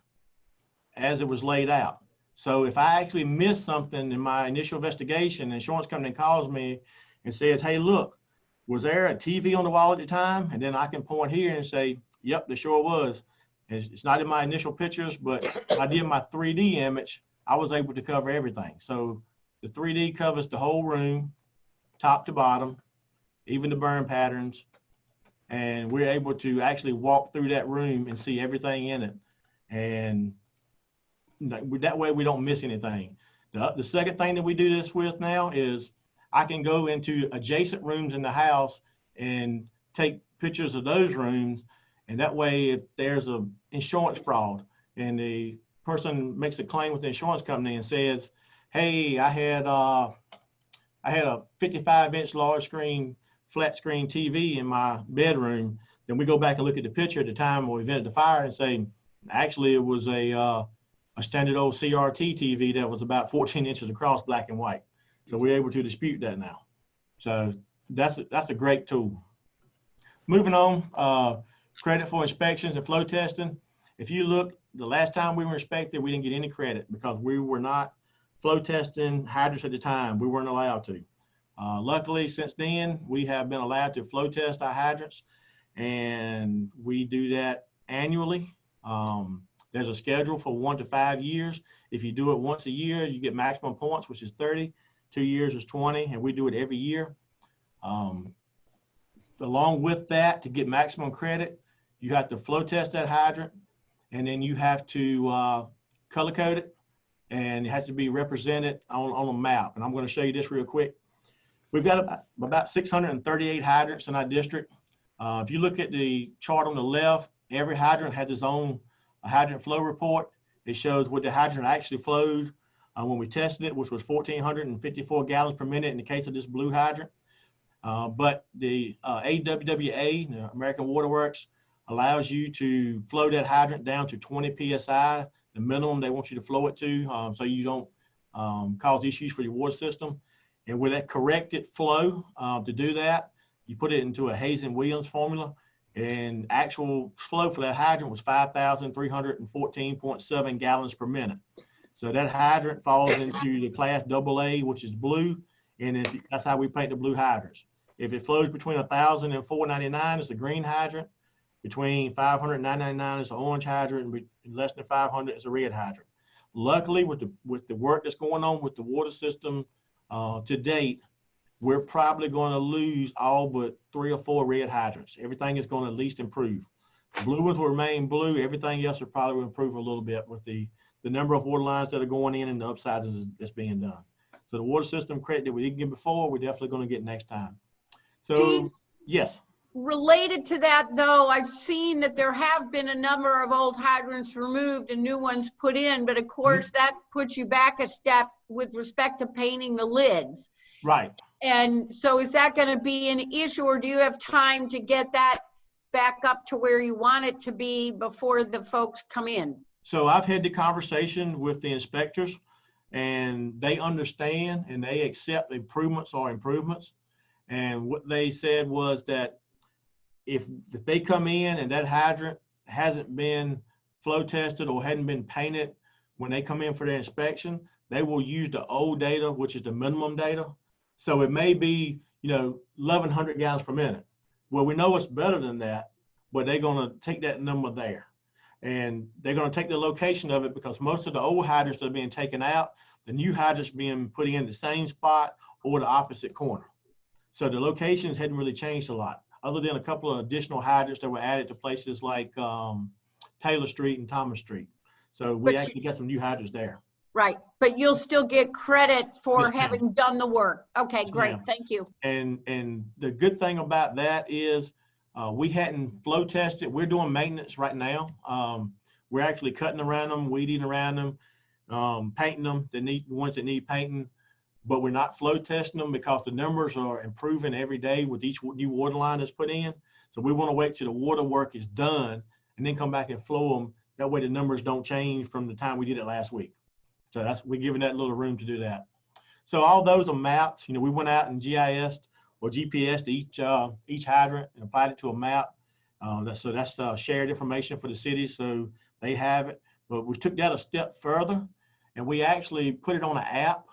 as it was laid out. So if I actually miss something in my initial investigation, the insurance company calls me and says, hey, look, was there a TV on the wall at the time? And then I can point here and say, yep, there sure was. It's not in my initial pictures, but I did my 3D image. I was able to cover everything. So the 3D covers the whole room, top to bottom, even the burn patterns. And we're able to actually walk through that room and see everything in it. And that way we don't miss anything. The second thing that we do this with now is I can go into adjacent rooms in the house and take pictures of those rooms. And that way, if there's a insurance fraud and the person makes a claim with the insurance company and says, hey, I had a 55-inch large screen, flat screen TV in my bedroom, then we go back and look at the picture at the time when we vented the fire and say, actually, it was a standard old CRT TV that was about 14 inches across, black and white. So we're able to dispute that now. So that's a great tool. Moving on, credit for inspections and flow testing. If you look, the last time we were inspected, we didn't get any credit because we were not flow testing hydrants at the time. We weren't allowed to. Luckily, since then, we have been allowed to flow test our hydrants, and we do that annually. There's a schedule for 1 to 5 years. If you do it once a year, you get maximum points, which is 30. 2 years is 20, and we do it every year. Along with that, to get maximum credit, you have to flow test that hydrant, and then you have to color code it, and it has to be represented on a map. And I'm going to show you this real quick. We've got about 638 hydrants in our district. If you look at the chart on the left, every hydrant has its own hydrant flow report. It shows what the hydrant actually flowed when we tested it, which was 1,454 gallons per minute in the case of this blue hydrant. But the AWWA, the American Water Works, allows you to flow that hydrant down to 20 PSI, the minimum they want you to flow it to, so you don't cause issues for your water system. And with that corrected flow, to do that, you put it into a Hazen-Williams formula, and actual flow for that hydrant was 5,314.7 gallons per minute. So that hydrant falls into the class AA, which is blue, and that's how we paint the blue hydrants. If it flows between 1,000 and 499, it's a green hydrant. Between 500 and 999 is an orange hydrant, and less than 500 is a red hydrant. Luckily, with the work that's going on with the water system to date, we're probably going to lose all but 3 or 4 red hydrants. Everything is going to at least improve. The blue ones will remain blue. Everything else will probably improve a little bit with the number of water lines that are going in and the upsizes that's being done. So the water system credit that we didn't get before, we're definitely going to get next time. So, Chief, yes. related to that, though, I've seen that there have been a number of old hydrants removed and new ones put in, but of course that puts you back a step with respect to painting the lids. Right. And so is that going to be an issue, or do you have time to get that back up to where you want it to be before the folks come in? So I've had the conversation with the inspectors, and they understand and they accept improvements are improvements. And what they said was that if they come in and that hydrant hasn't been flow tested or hadn't been painted when they come in for their inspection, they will use the old data, which is the minimum data. So it may be, 1,100 gallons per minute. Well, we know it's better than that, but they're going to take that number there. And they're going to take the location of it, because most of the old hydrants that are being taken out, the new hydrants being put in the same spot or the opposite corner. So the locations hadn't really changed a lot, other than a couple of additional hydrants that were added to places like Taylor Street and Thomas Street. So we actually got some new hydrants there. Right, but you'll still get credit for Yes, ma'am. having done the work. Okay, Yes, great, ma'am. thank you. And the good thing about that is we hadn't flow tested. We're doing maintenance right now. We're actually cutting around them, weeding around them, painting them, the ones that need painting, but we're not flow testing them because the numbers are improving every day with each new water line that's put in. So we want to wait till the water work is done and then come back and flow them. That way the numbers don't change from the time we did it last week. So we're giving that little room to do that. So all those are mapped. We went out and GIS'd or GPS'd each hydrant and applied it to a map. So that's shared information for the city, so they have it. But we took that a step further, and we actually put it on an app,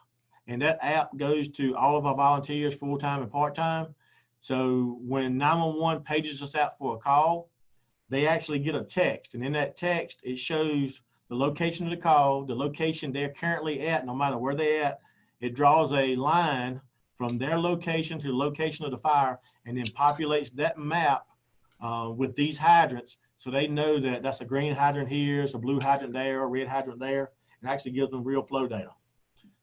and that app goes to all of our volunteers, full-time and part-time. So when 911 pages us out for a call, they actually get a text, and in that text, it shows the location of the call, the location they're currently at, no matter where they're at. It draws a line from their location to the location of the fire, and then populates that map with these hydrants, so they know that that's a green hydrant here, it's a blue hydrant there, a red hydrant there, and actually gives them real flow data.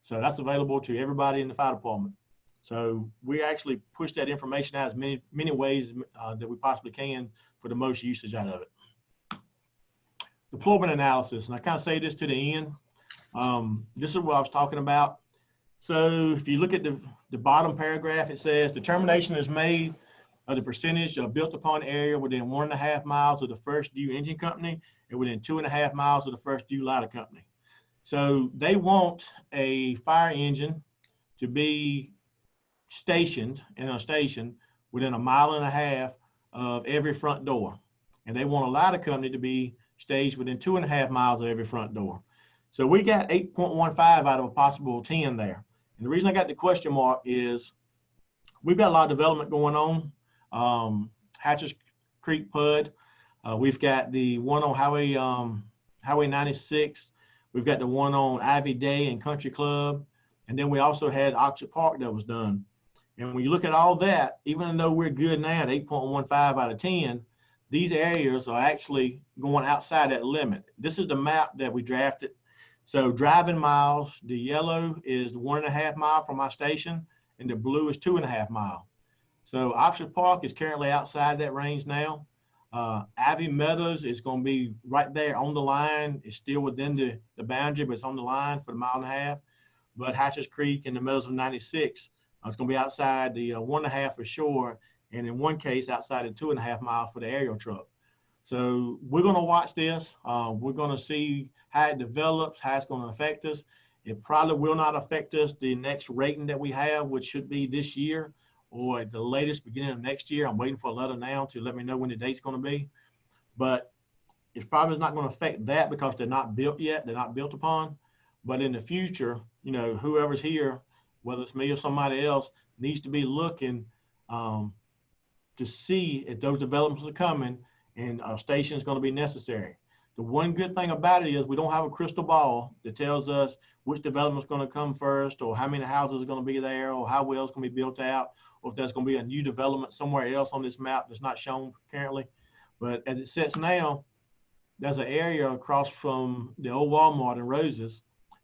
So that's available to everybody in the fire department. So we actually push that information out as many ways that we possibly can for the most usage out of it. Deployment analysis, and I kind of say this to the end. This is what I was talking about. So if you look at the bottom paragraph, it says determination is made of the percentage of built upon area within 1.5 miles of the first due engine company and within 2.5 miles of the first due ladder company. So they want a fire engine to be stationed in a station within 1.5 miles of every front door. And they want a ladder company to be staged within 2.5 miles of every front door. So we got 8.15 out of a possible 10 there. And the reason I got the question mark is we've got a lot of development going on. Hatches Creek PUD. We've got the one on Highway 96. We've got the one on Ivy Day and Country Club. And then we also had Oxford Park that was done. And when you look at all that, even though we're good now at 8.15 out of 10, these areas are actually going outside that limit. This is the map that we drafted. So driving miles, the yellow is 1.5 mile from my station, and the blue is 2.5 mile. So Oxford Park is currently outside that range now. Ivy Meadows is going to be right there on the line. It's still within the boundary, but it's on the line for the 1.5 miles. But Hatches Creek and the Meadows of 96, it's going to be outside the 1.5 for sure, and in one case outside the 2.5 miles for the aerial truck. So we're going to watch this. We're going to see how it develops, how it's going to affect us. It probably will not affect us the next rating that we have, which should be this year or at the latest beginning of next year. I'm waiting for a letter now to let me know when the date's going to be. But it's probably not going to affect that because they're not built yet. They're not built upon. But in the future, whoever's here, whether it's me or somebody else, needs to be looking to see if those developments are coming and a station is going to be necessary. The one good thing about it is we don't have a crystal ball that tells us which development is going to come first, or how many houses are going to be there, or how well it's going to be built out, or if there's going to be a new development somewhere else on this map that's not shown currently. But as it sits now, there's an area across from the old Walmart in Roses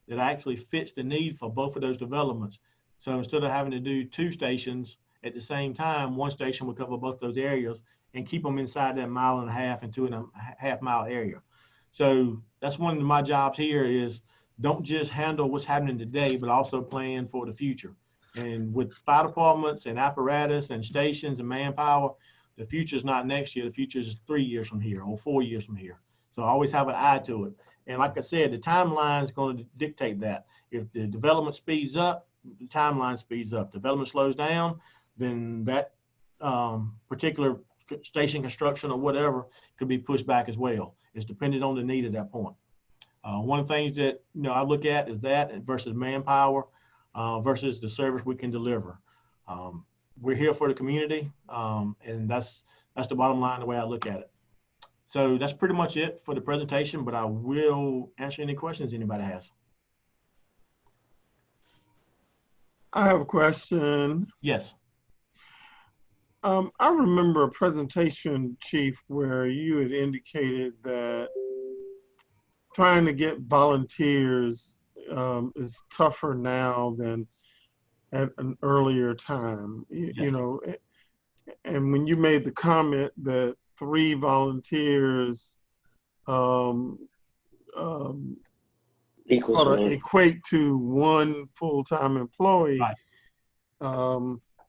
that actually fits the need for both of those developments. So instead of having to do 2 stations at the same time, 1 station would cover both those areas and keep them inside that 1.5 mile and 2.5 mile area. So that's one of my jobs here is don't just handle what's happening today, but also plan for the future. And with fire departments and apparatus and stations and manpower, the future is not next year. The future is 3 years from here or 4 years from here. So I always have an eye to it. And like I said, the timeline is going to dictate that. If the development speeds up, the timeline speeds up. Development slows down, then that particular station construction or whatever could be pushed back as well. It's dependent on the need at that point. One of the things that I look at is that versus manpower versus the service we can deliver. We're here for the community, and that's the bottom line, the way I look at it. So that's pretty much it for the presentation, but I will answer any questions anybody has. I have a question. Yes. I remember a presentation, Chief, where you had indicated that trying to get volunteers is tougher now than at an earlier time. You know, and when you made the comment that 3 volunteers sort of equate to 1 full-time employee, right.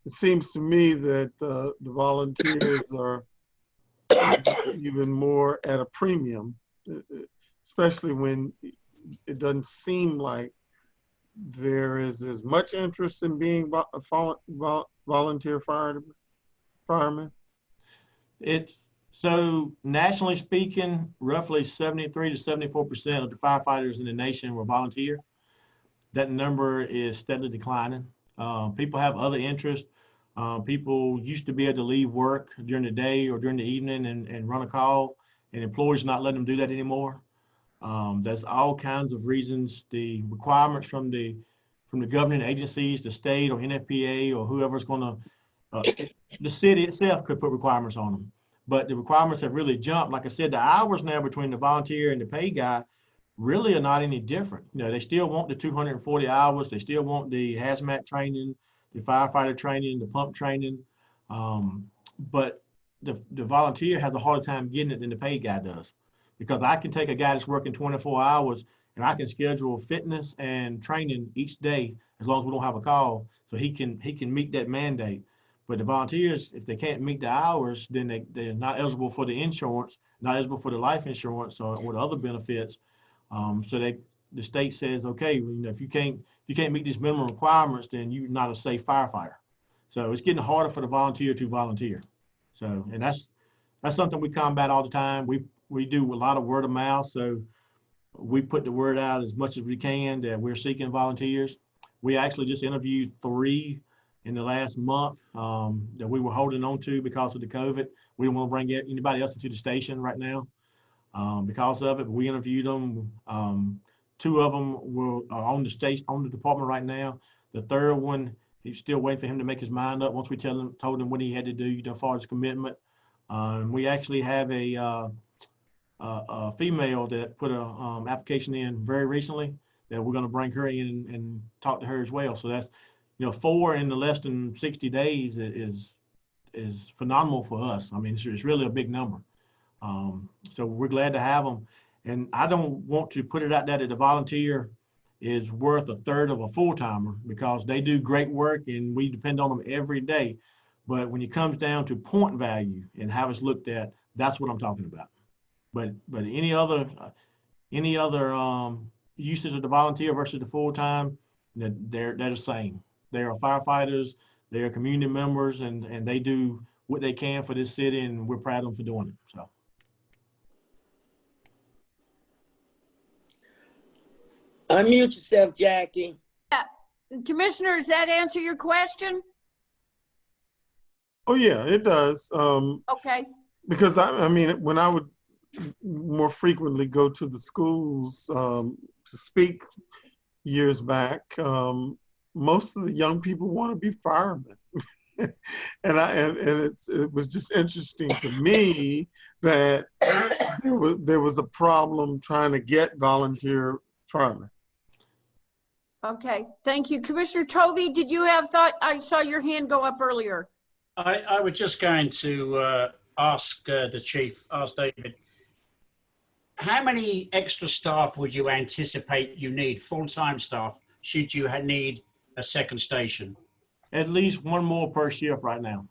It seems to me that the volunteers are even more at a premium, especially when it doesn't seem like there is as much interest in being a volunteer fireman. It's so nationally speaking, roughly 73 to 74% of the firefighters in the nation were volunteer. That number is steadily declining. People have other interests. People used to be able to leave work during the day or during the evening and run a call, and employers not letting them do that anymore. There's all kinds of reasons. The requirements from the governing agencies, the state or NFPA or whoever's going to, the city itself could put requirements on them. But the requirements have really jumped. Like I said, the hours now between the volunteer and the paid guy really are not any different. They still want the 240 hours. They still want the hazmat training, the firefighter training, the pump training. But the volunteer has a harder time getting it than the paid guy does. Because I can take a guy that's working 24 hours and I can schedule fitness and training each day as long as we don't have a call, so he can meet that mandate. But the volunteers, if they can't meet the hours, then they're not eligible for the insurance, not eligible for the life insurance or the other benefits. So the state says, okay, if you can't meet these minimum requirements, then you're not a safe firefighter. So it's getting harder for the volunteer to volunteer. So, and that's something we combat all the time. We do a lot of word of mouth. So we put the word out as much as we can that we're seeking volunteers. We actually just interviewed 3 in the last month that we were holding on to because of the COVID. We don't want to bring anybody else into the station right now because of it. But we interviewed them. 2 of them are on the department right now. The 3rd one, he's still waiting for him to make his mind up once we told him what he had to do as far as commitment. We actually have a female that put an application in very recently that we're going to bring her in and talk to her as well. So that's 4 in the less than 60 days is phenomenal for us. I mean, it's really a big number. So we're glad to have them. And I don't want to put it out there that the volunteer is worth 1/3 of a full-timer because they do great work and we depend on them every day. But when it comes down to point value and how it's looked at, that's what I'm talking about. But any other usage of the volunteer versus the full-time, they're the same. They are firefighters, they are community members, and they do what they can for this city, and we're proud of them for doing it. So. Unmute yourself, Jackie. Commissioner, does that answer your question? Oh yeah, it does. Okay. because I mean, when I would more frequently go to the schools to speak years back, most of the young people want to be firemen. And it was just interesting to me that there was a problem trying to get volunteer firemen. Okay, thank you. Commissioner Tovey, did you have thought? I saw your hand go up earlier. I was just going to ask the chief, ask David, how many extra staff would you anticipate you need, full-time staff, should you need a second station? At least one more per shift right now.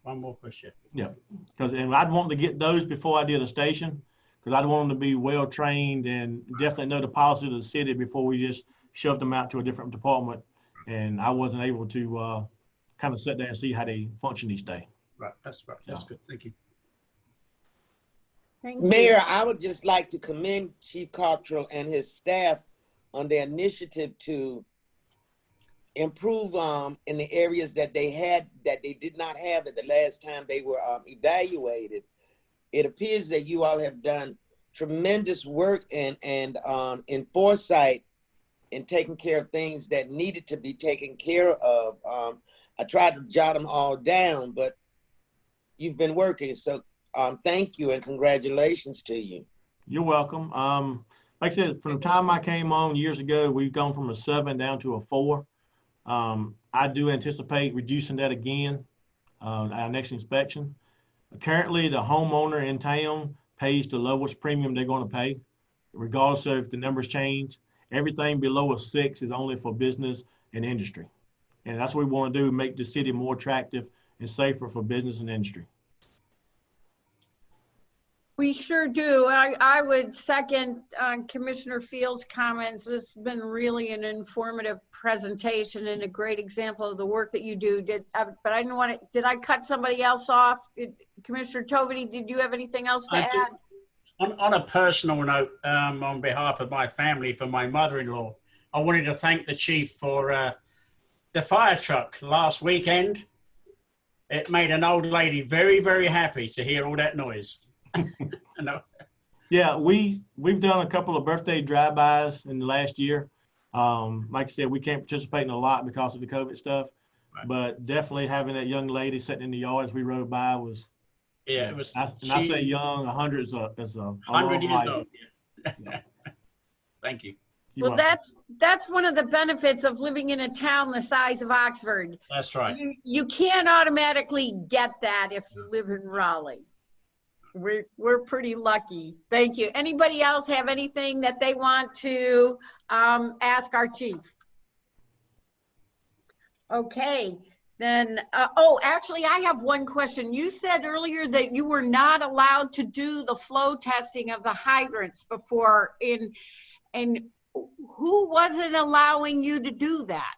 One more per shift. Yeah, and I'd want to get those before I did a station, because I'd want them to be well trained and definitely know the policy of the city before we just shoved them out to a different department. And I wasn't able to kind of sit there and see how they function each day. Right. That's good. Thank you. Thank you. Mayor, I would just like to commend Chief Cottrell and his staff on their initiative to improve in the areas that they did not have it the last time they were evaluated. It appears that you all have done tremendous work and in foresight in taking care of things that needed to be taken care of. I tried to jot them all down, but you've been working. So thank you and congratulations to you. You're welcome. Like I said, from the time I came on years ago, we've gone from a 7 down to a 4. I do anticipate reducing that again our next inspection. Currently, the homeowner in town pays the lowest premium they're going to pay, regardless of if the numbers change. Everything below a 6 is only for business and industry. And that's what we want to do, make the city more attractive and safer for business and industry. We sure do. I would second Commissioner Field's comments. This has been really an informative presentation and a great example of the work that you do. But I didn't want to, did I cut somebody else off? Commissioner Tovey, did you have anything else to add? On a personal note, on behalf of my family, for my mother-in-law, I wanted to thank the chief for the fire truck last weekend. It made an old lady very, very happy to hear all that noise. No. Yeah, we've done a couple of birthday drive-bys in the last year. Like I said, we can't participate in a lot because of the COVID stuff, right. But definitely having that young lady sitting in the yard as we rode by was. Yeah, it was. I say young, 100 is a 100 years old. Yeah. Thank you. Well, that's one of the benefits of living in a town the size of Oxford. That's right. You can't automatically get that if you live in Raleigh. We're pretty lucky. Thank you. Anybody else have anything that they want to ask our chief? Okay, then, actually I have one question. You said earlier that you were not allowed to do the flow testing of the hydrants before and who wasn't allowing you to do that?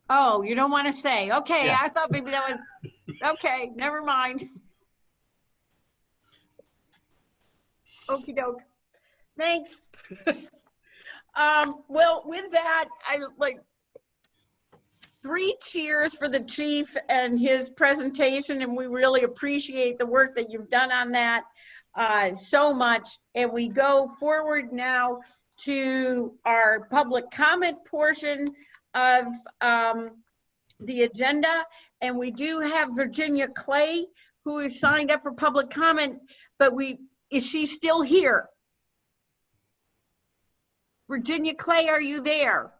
Oh, you don't want to say. Okay, yeah. I thought maybe that was, okay, never mind. Okie doke. Thanks. Well, with that, I like 3 cheers for the chief and his presentation, and we really appreciate the work that you've done on that so much. And we go forward now to our public comment portion of the agenda, and we do have Virginia Clay, who is signed up for public comment, but is she still here? Virginia Clay, are you there?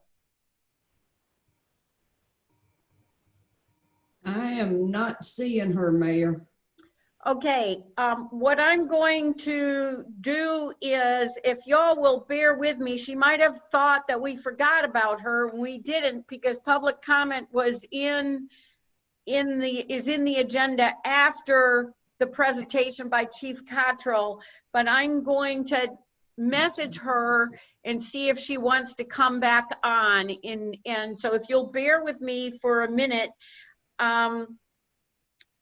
I am not seeing her, Mayor. Okay, what I'm going to do is, if y'all will bear with me, she might have thought that we forgot about her, and we didn't, because public comment was in the agenda after the presentation by Chief Cottrell, but I'm going to message her and see if she wants to come back on. And so if you'll bear with me for a minute,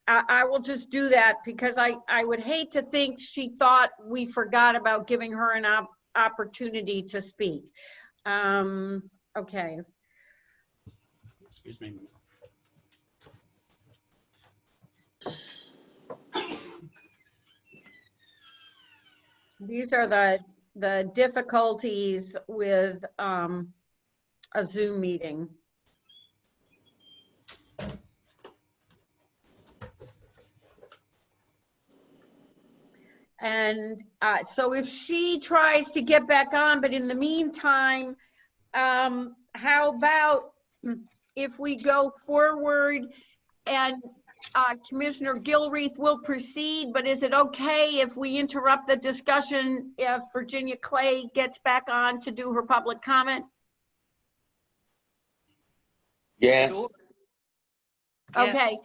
I will just do that, because I would hate to think she thought we forgot about giving her an opportunity to speak. Okay. Excuse me. These are the difficulties with a Zoom meeting. And so if she tries to get back on, but in the meantime, how about if we go forward and Commissioner Gilreath will proceed, but is it okay if we interrupt the discussion if Virginia Clay gets back on to do her public comment? Yes. Sure. Okay,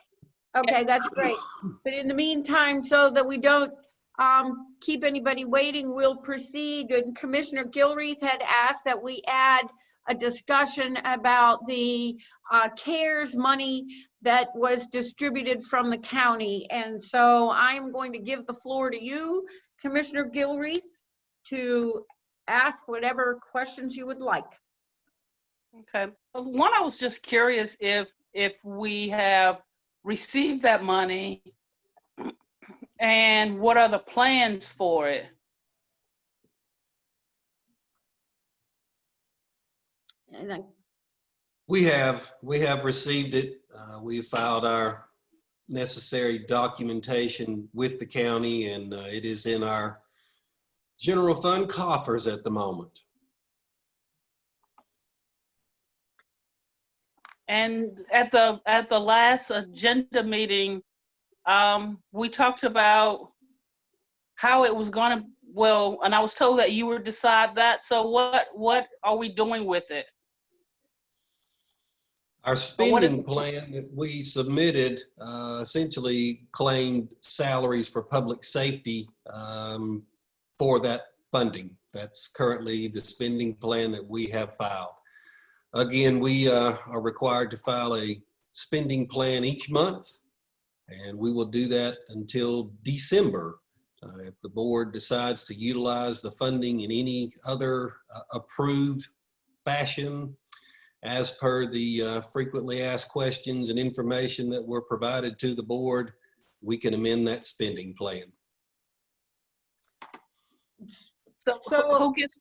okay, that's great. But in the meantime, so that we don't keep anybody waiting, we'll proceed. And Commissioner Gilreath had asked that we add a discussion about the CARES money that was distributed from the county. And so I'm going to give the floor to you, Commissioner Gilreath, to ask whatever questions you would like. Okay. One, I was just curious if we have received that money and what are the plans for it? And We have received it. We filed our necessary documentation with the county, and it is in our general fund coffers at the moment. And at the last agenda meeting, we talked about how it was going to, well, and I was told that you would decide that. So what are we doing with it? Our spending plan that we submitted essentially claimed salaries for public safety for that funding. That's currently the spending plan that we have filed. Again, we are required to file a spending plan each month, and we will do that until December. If the board decides to utilize the funding in any other approved fashion, as per the frequently asked questions and information that were provided to the board, we can amend that spending plan. So who gets?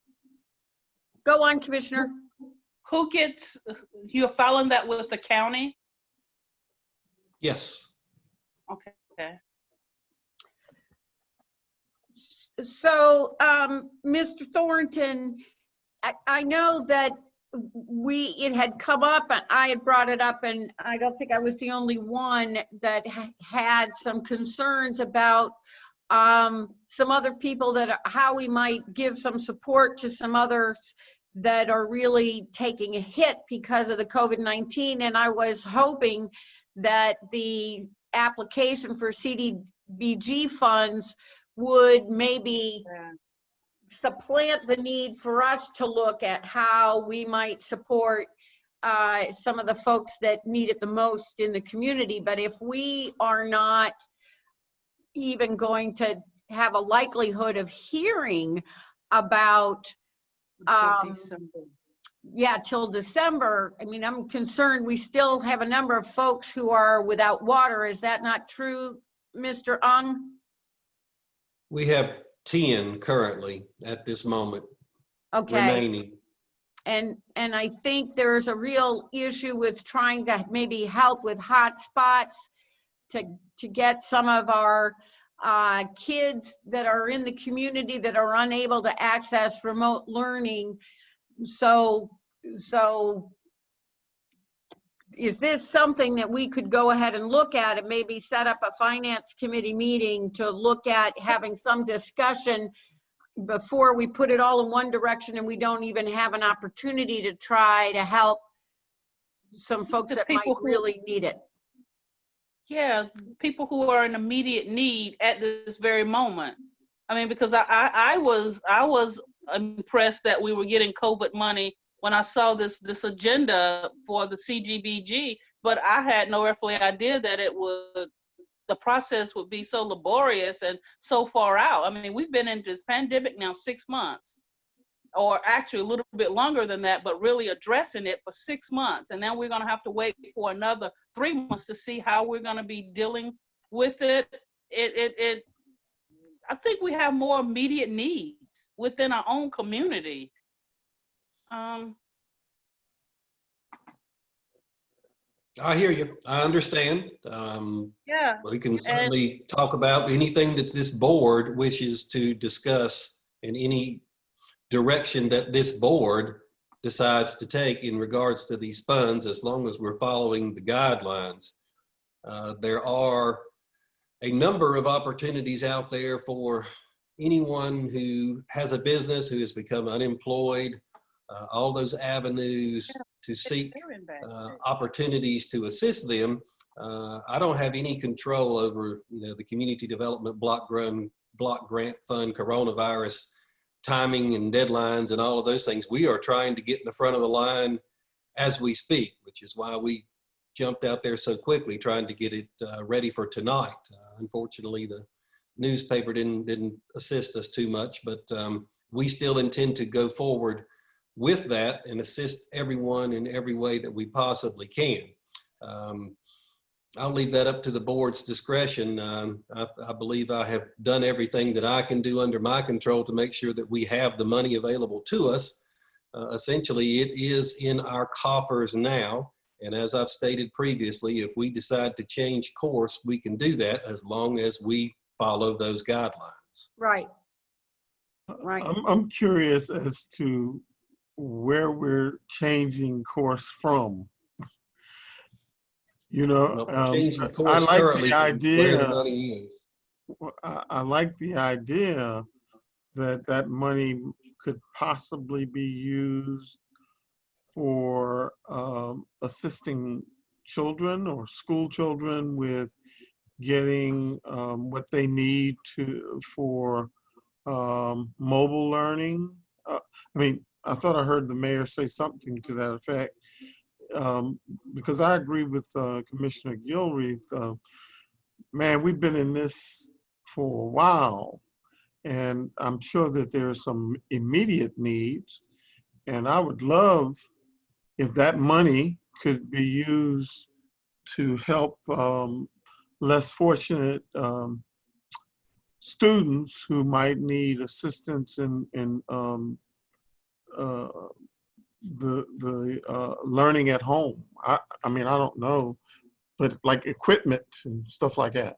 Go on, Commissioner. Who gets, you're filing that with the county? Yes. Okay. So, Mr. Thornton, I know that it had come up, and I had brought it up, and I don't think I was the only one that had some concerns about some other people, that how we might give some support to some others that are really taking a hit because of the COVID-19. And I was hoping that the application for CDBG funds would maybe supplant the need for us to look at how we might support some of the folks that need it the most in the community. But if we are not even going to have a likelihood of hearing about till December, I mean, I'm concerned we still have a number of folks who are without water. Is that not true, Mr. Ung? We have 10 currently at this moment remaining. And I think there's a real issue with trying to maybe help with hot spots to get some of our kids that are in the community that are unable to access remote learning. So is this something that we could go ahead and look at and maybe set up a finance committee meeting to look at having some discussion before we put it all in one direction and we don't even have an opportunity to try to help some folks that might really need it? Yeah, people who are in immediate need at this very moment. I mean, because I was impressed that we were getting COVID money when I saw this agenda for the CDBG, but I had no earthly idea that the process would be so laborious and so far out. I mean, we've been in this pandemic now 6 months, or actually a little bit longer than that, but really addressing it for 6 months. And then we're gonna have to wait for another 3 months to see how we're gonna be dealing with it, I think we have more immediate needs within our own community. I hear you. I understand. Yeah. We can certainly talk about anything that this board wishes to discuss in any direction that this board decides to take in regards to these funds, as long as we're following the guidelines. There are a number of opportunities out there for anyone who has a business, who has become unemployed, all those avenues to seek opportunities to assist them. I don't have any control over, the Community Development Block Grant Fund, coronavirus timing and deadlines and all of those things. We are trying to get in the front of the line as we speak, which is why we jumped out there so quickly, trying to get it ready for tonight. Unfortunately, the newspaper didn't assist us too much, but we still intend to go forward with that and assist everyone in every way that we possibly can. I'll leave that up to the board's discretion. I believe I have done everything that I can do under my control to make sure that we have the money available to us. Essentially, it is in our coffers now. And as I've stated previously, if we decide to change course, we can do that as long as we follow those guidelines. Right. Right. I'm curious as to where we're changing course from. Changing I course like currently the from idea. where the money is. I like the idea that money could possibly be used for assisting children or school children with getting what they need for mobile learning. I thought I heard the mayor say something to that effect, because I agree with Commissioner Gilreath. Man, we've been in this for a while, and I'm sure that there are some immediate needs, and I would love if that money could be used to help less fortunate students who might need assistance in the learning at home. I don't know, but like equipment and stuff like that.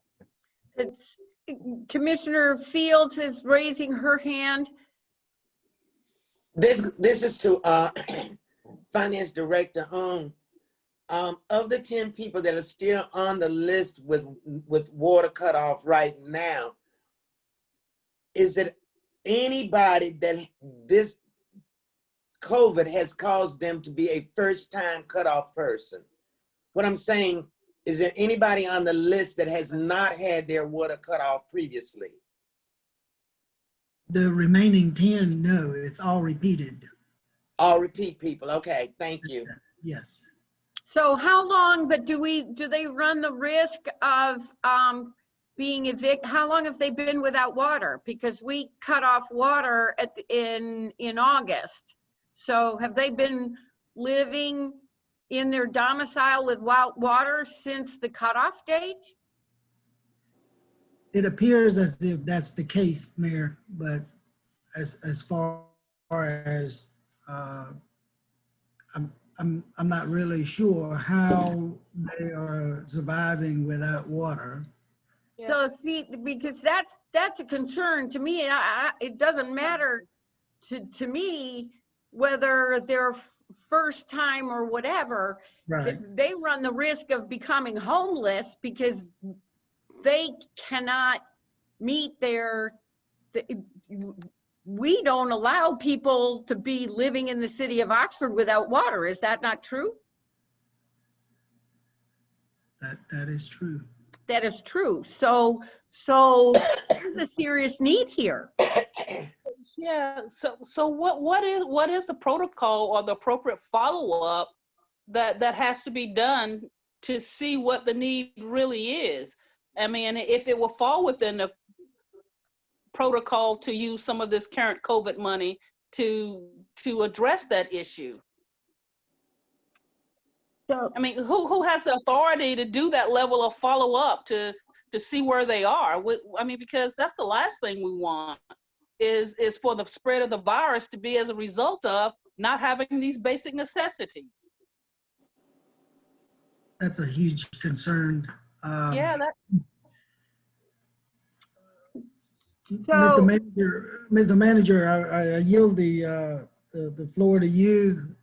Commissioner Fields is raising her hand. This is to Finance Director Hung. Of the 10 people that are still on the list with water cutoff right now, is it anybody that this COVID has caused them to be a first-time cutoff person? What I'm saying, is there anybody on the list that has not had their water cut off previously? The remaining 10, no, it's all repeated. All repeat people. Okay, thank you. Yes. So how long, but do they run the risk of being evicted? How long have they been without water? Because we cut off water in August. So have they been living in their domicile without water since the cutoff date? It appears as if that's the case, Mayor, but as far as I'm not really sure how they are surviving without water. Yeah. So see, because that's a concern to me. It doesn't matter to me whether they're first time or whatever. Right. They run the risk of becoming homeless because they cannot meet we don't allow people to be living in the city of Oxford without water. Is that not true? That is true. That is true. So there's a serious need here. Yeah. So what is the protocol or the appropriate follow-up that has to be done to see what the need really is? I mean, if it will fall within the protocol to use some of this current COVID money to address that issue. So, I mean, who has the authority to do that level of follow-up to to see where they are. I mean, because that's the last thing we want is for the spread of the virus to be as a result of not having these basic necessities. That's a huge concern. Yeah, that. Mr. Manager, I yield the floor to you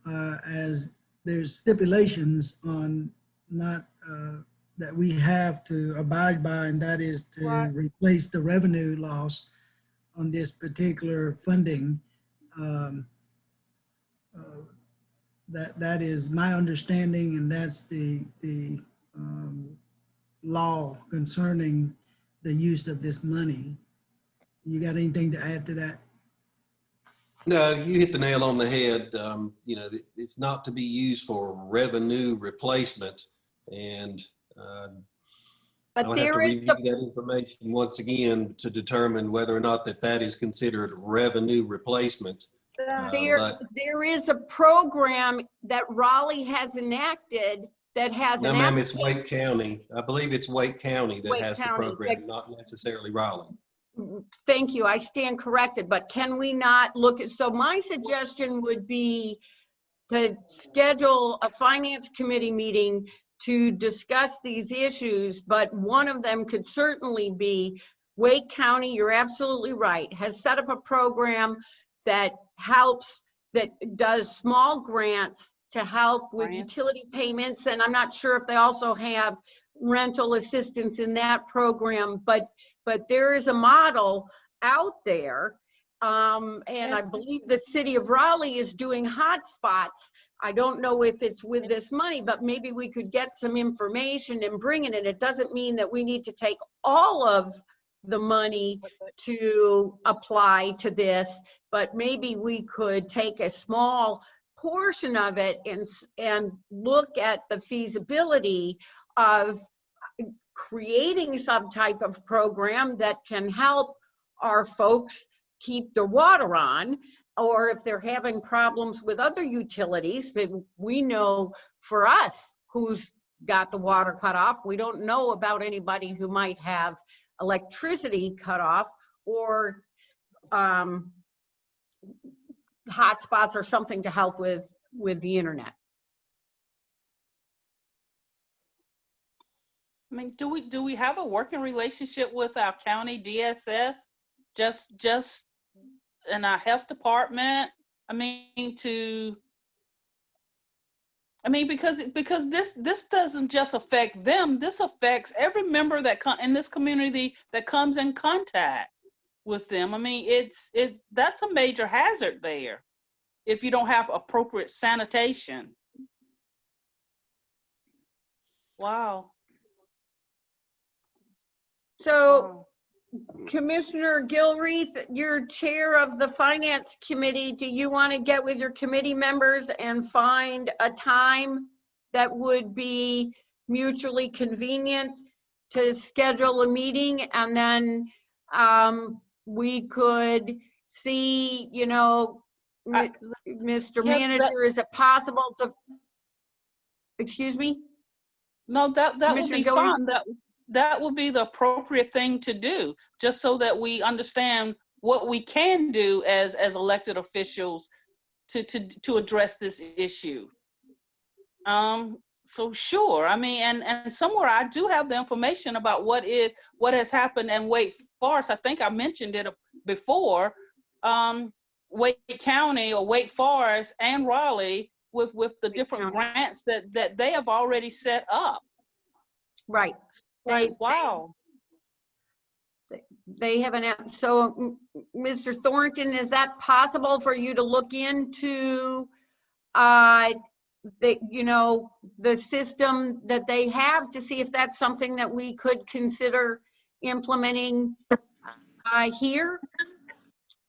as there's stipulations on not that we have to abide by, and that is to replace the revenue loss on this particular funding. That is my understanding, and that's the law concerning the use of this money. You got anything to add to that? No, you hit the nail on the head. You know, it's not to be used for revenue replacement, and But I would have to there is review that information once again to determine whether or not that is considered revenue replacement. There is a program that Raleigh has enacted that has No, an ma'am, it's Wake County. I believe it's Wake County that Wake has the County, program, not necessarily Raleigh. Thank you, I stand corrected, but can we not look at, so my suggestion would be to schedule a finance committee meeting to discuss these issues, but one of them could certainly be Wake County, you're absolutely right, has set up a program that helps, that does small grants to help with utility payments, and I'm not sure if they also have rental assistance in that program, but there is a model out there, and I believe the city of Raleigh is doing hotspots. I don't know if it's with this money, but maybe we could get some information and bring it in. It doesn't mean that we need to take all of the money to apply to this, but maybe we could take a small portion of it and look at the feasibility of creating some type of program that can help our folks keep their water on, or if they're having problems with other utilities. We know for us who's got the water cut off, we don't know about anybody who might have electricity cut off or hotspots or something to help with the internet. I mean, do we have a working relationship with our county DSS, just in our health department? I mean, because this doesn't just affect them. This affects every member that in this community that comes in contact with them. I mean, that's a major hazard there if you don't have appropriate sanitation. Wow. So, Commissioner Gilreath, you're chair of the Finance Committee. Do you want to get with your committee members and find a time that would be mutually convenient to schedule a meeting? And then we could see, you know, Mr. Manager, is it possible to, excuse me? No, that would be fun. That would be the appropriate thing to do, just so that we understand what we can do as elected officials to address this issue. So sure, I mean, and somewhere I do have the information about what has happened in Wake Forest. I think I mentioned it before. Wake County or Wake Forest and Raleigh with the different grants that they have already set up. Right. Wow. They have so Mr. Thornton, is that possible for you to look into the system that they have to see if that's something that we could consider implementing here?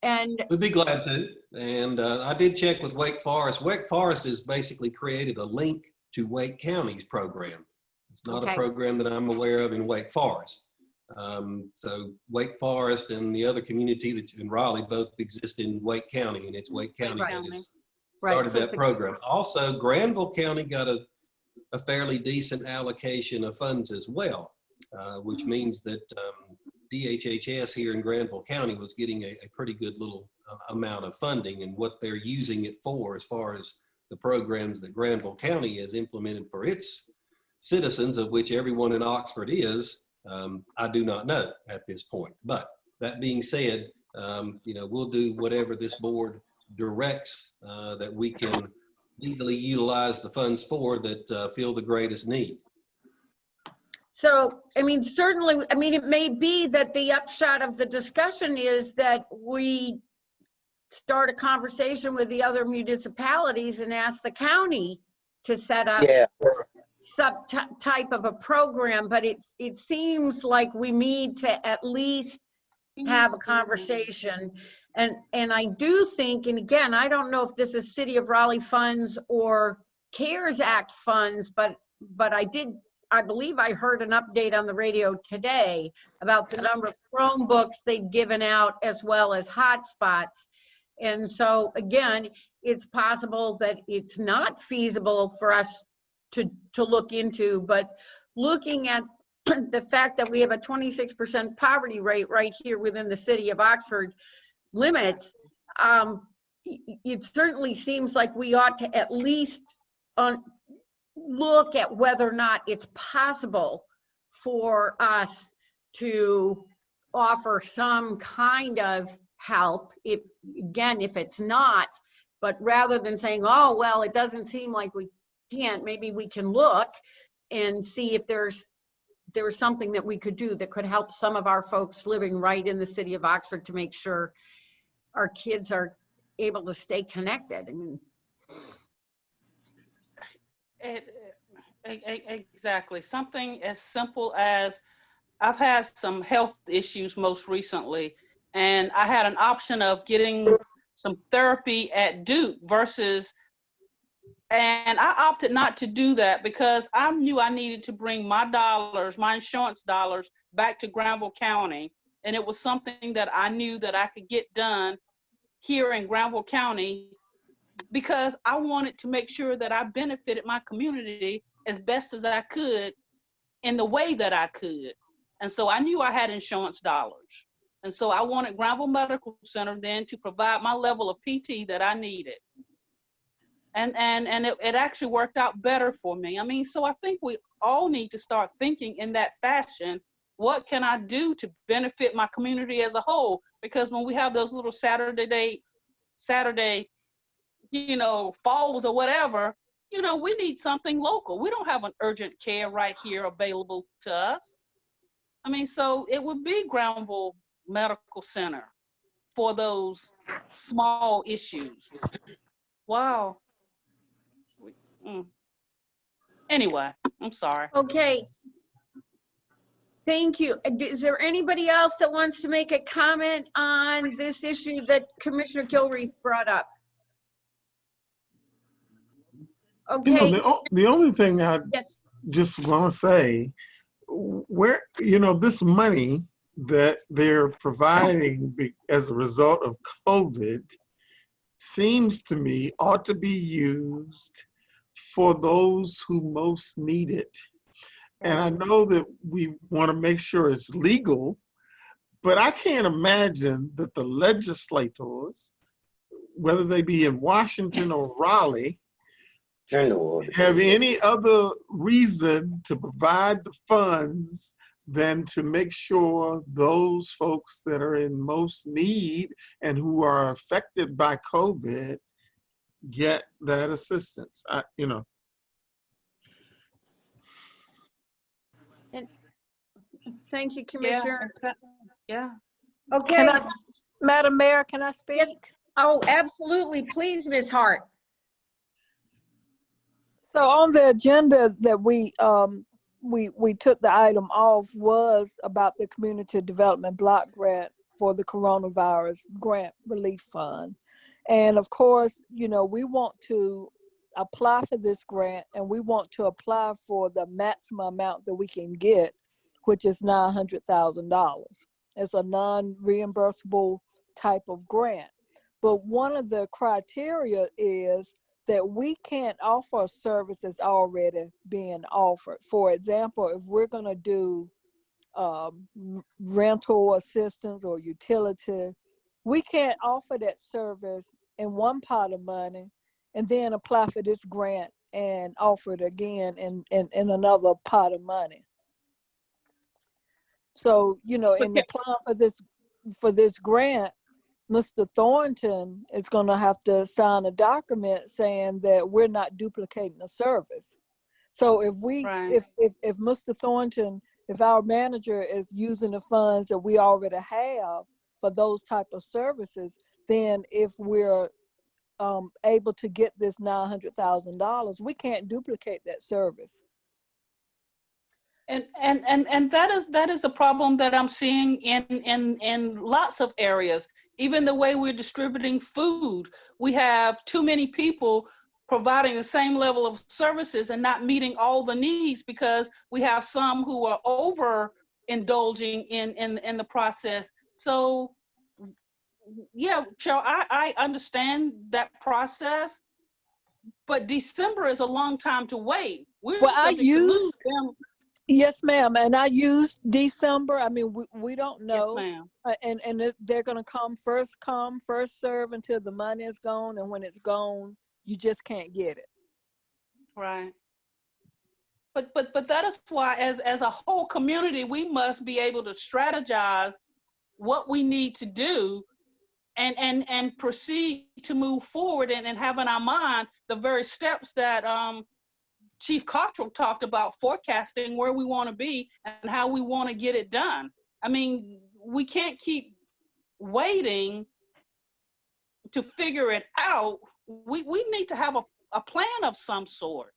And we'd be glad to. And I did check with Wake Forest. Wake Forest has basically created a link to Wake County's program. It's not a program that I'm aware of in Wake Forest. So Wake Forest and the other community that's in Raleigh both exist in Wake County, and it's Wake County that has started that program. Also, Granville County got a fairly decent allocation of funds as well. which means that DHHS here in Granville County was getting a pretty good little amount of funding, and what they're using it for as far as the programs that Granville County has implemented for its citizens, of which everyone in Oxford is, I do not know at this point. But that being said, we'll do whatever this board directs that we can legally utilize the funds for that feel the greatest need. So, I mean, certainly, I mean, it may be that the upshot of the discussion is that we start a conversation with the other municipalities and ask the county to set up some type of a program, but it seems like we need to at least have a conversation. And I do think, and again, I don't know if this is City of Raleigh funds or CARES Act funds, but I believe I heard an update on the radio today about the number of Chromebooks they've given out as well as hotspots. And so again, it's possible that it's not feasible for us to look into, but looking at the fact that we have a 26% poverty rate right here within the city of Oxford limits, it certainly seems like we ought to at least look at whether or not it's possible for us to offer some kind of help, if it's not, but rather than saying, oh, well, it doesn't seem like we can't, maybe we can look and see if there's something that we could do that could help some of our folks living right in the city of Oxford to make sure our kids are able to stay connected. I mean, exactly. Something as simple as, I've had some health issues most recently, and I had an option of getting some therapy at Duke and I opted not to do that because I knew I needed to bring my insurance dollars back to Granville County. And it was something that I knew that I could get done here in Granville County because I wanted to make sure that I benefited my community as best as I could in the way that I could. And so I knew I had insurance dollars. And so I wanted Granville Medical Center then to provide my level of PT that I needed. And it actually worked out better for me. I mean, so I think we all need to start thinking in that fashion. What can I do to benefit my community as a whole? Because when we have those little Saturday, falls or whatever, we need something local. We don't have an urgent care right here available to us. I mean, so it would be Granville Medical Center for those small issues. Wow. Anyway, I'm sorry. okay. Thank you. Is there anybody else that wants to make a comment on this issue that Commissioner Kilreath brought up? Okay. The only thing I Yes. just want to say, where, this money that they're providing as a result of COVID seems to me ought to be used for those who most need it. And I know that we want to make sure it's legal, but I can't imagine that the legislators, whether they be in Washington or Raleigh, have any other reason to provide the funds than to make sure those folks that are in most need and who are affected by COVID get that assistance. And thank you, Commissioner. Yeah. Okay. Madam Mayor, can I speak? Yes. Oh, absolutely. Please, Ms. Hart. So on the agenda that we took the item off was about the Community Development Block Grant for the Coronavirus Grant Relief Fund. And of course, we want to apply for this grant, and we want to apply for the maximum amount that we can get, which is $900,000. It's a non-reimbursable type of grant. But one of the criteria is that we can't offer a service that's already being offered. For example, if we're going to do rental assistance or utility. We can't offer that service in one pot of money and then apply for this grant and offer it again in another pot of money. So, you know, in applying for this grant, Mr. Thornton is going to have to sign a document saying that we're not duplicating the service. So if we, if Mr. Thornton, if our manager is using the funds that we already have for those type of services, then if we're able to get this $900,000, we can't duplicate that service. And that is the problem that I'm seeing in lots of areas. Even the way we're distributing food, we have too many people providing the same level of services and not meeting all the needs because we have some who are overindulging in the process. So yeah, Cheryl, I understand that process, but December is a long time to wait. We're subject to lose them. Yes, ma'am. And I used December. I mean, we don't know. Yes, ma'am. And they're going to come, first serve until the money is gone. And when it's gone, you just can't get it. Right. But that is why as a whole community, we must be able to strategize what we need to do and proceed to move forward and have in our mind the very steps that Chief Cottrell talked about, forecasting where we want to be and how we want to get it done. I mean, we can't keep waiting to figure it out. We need to have a plan of some sort,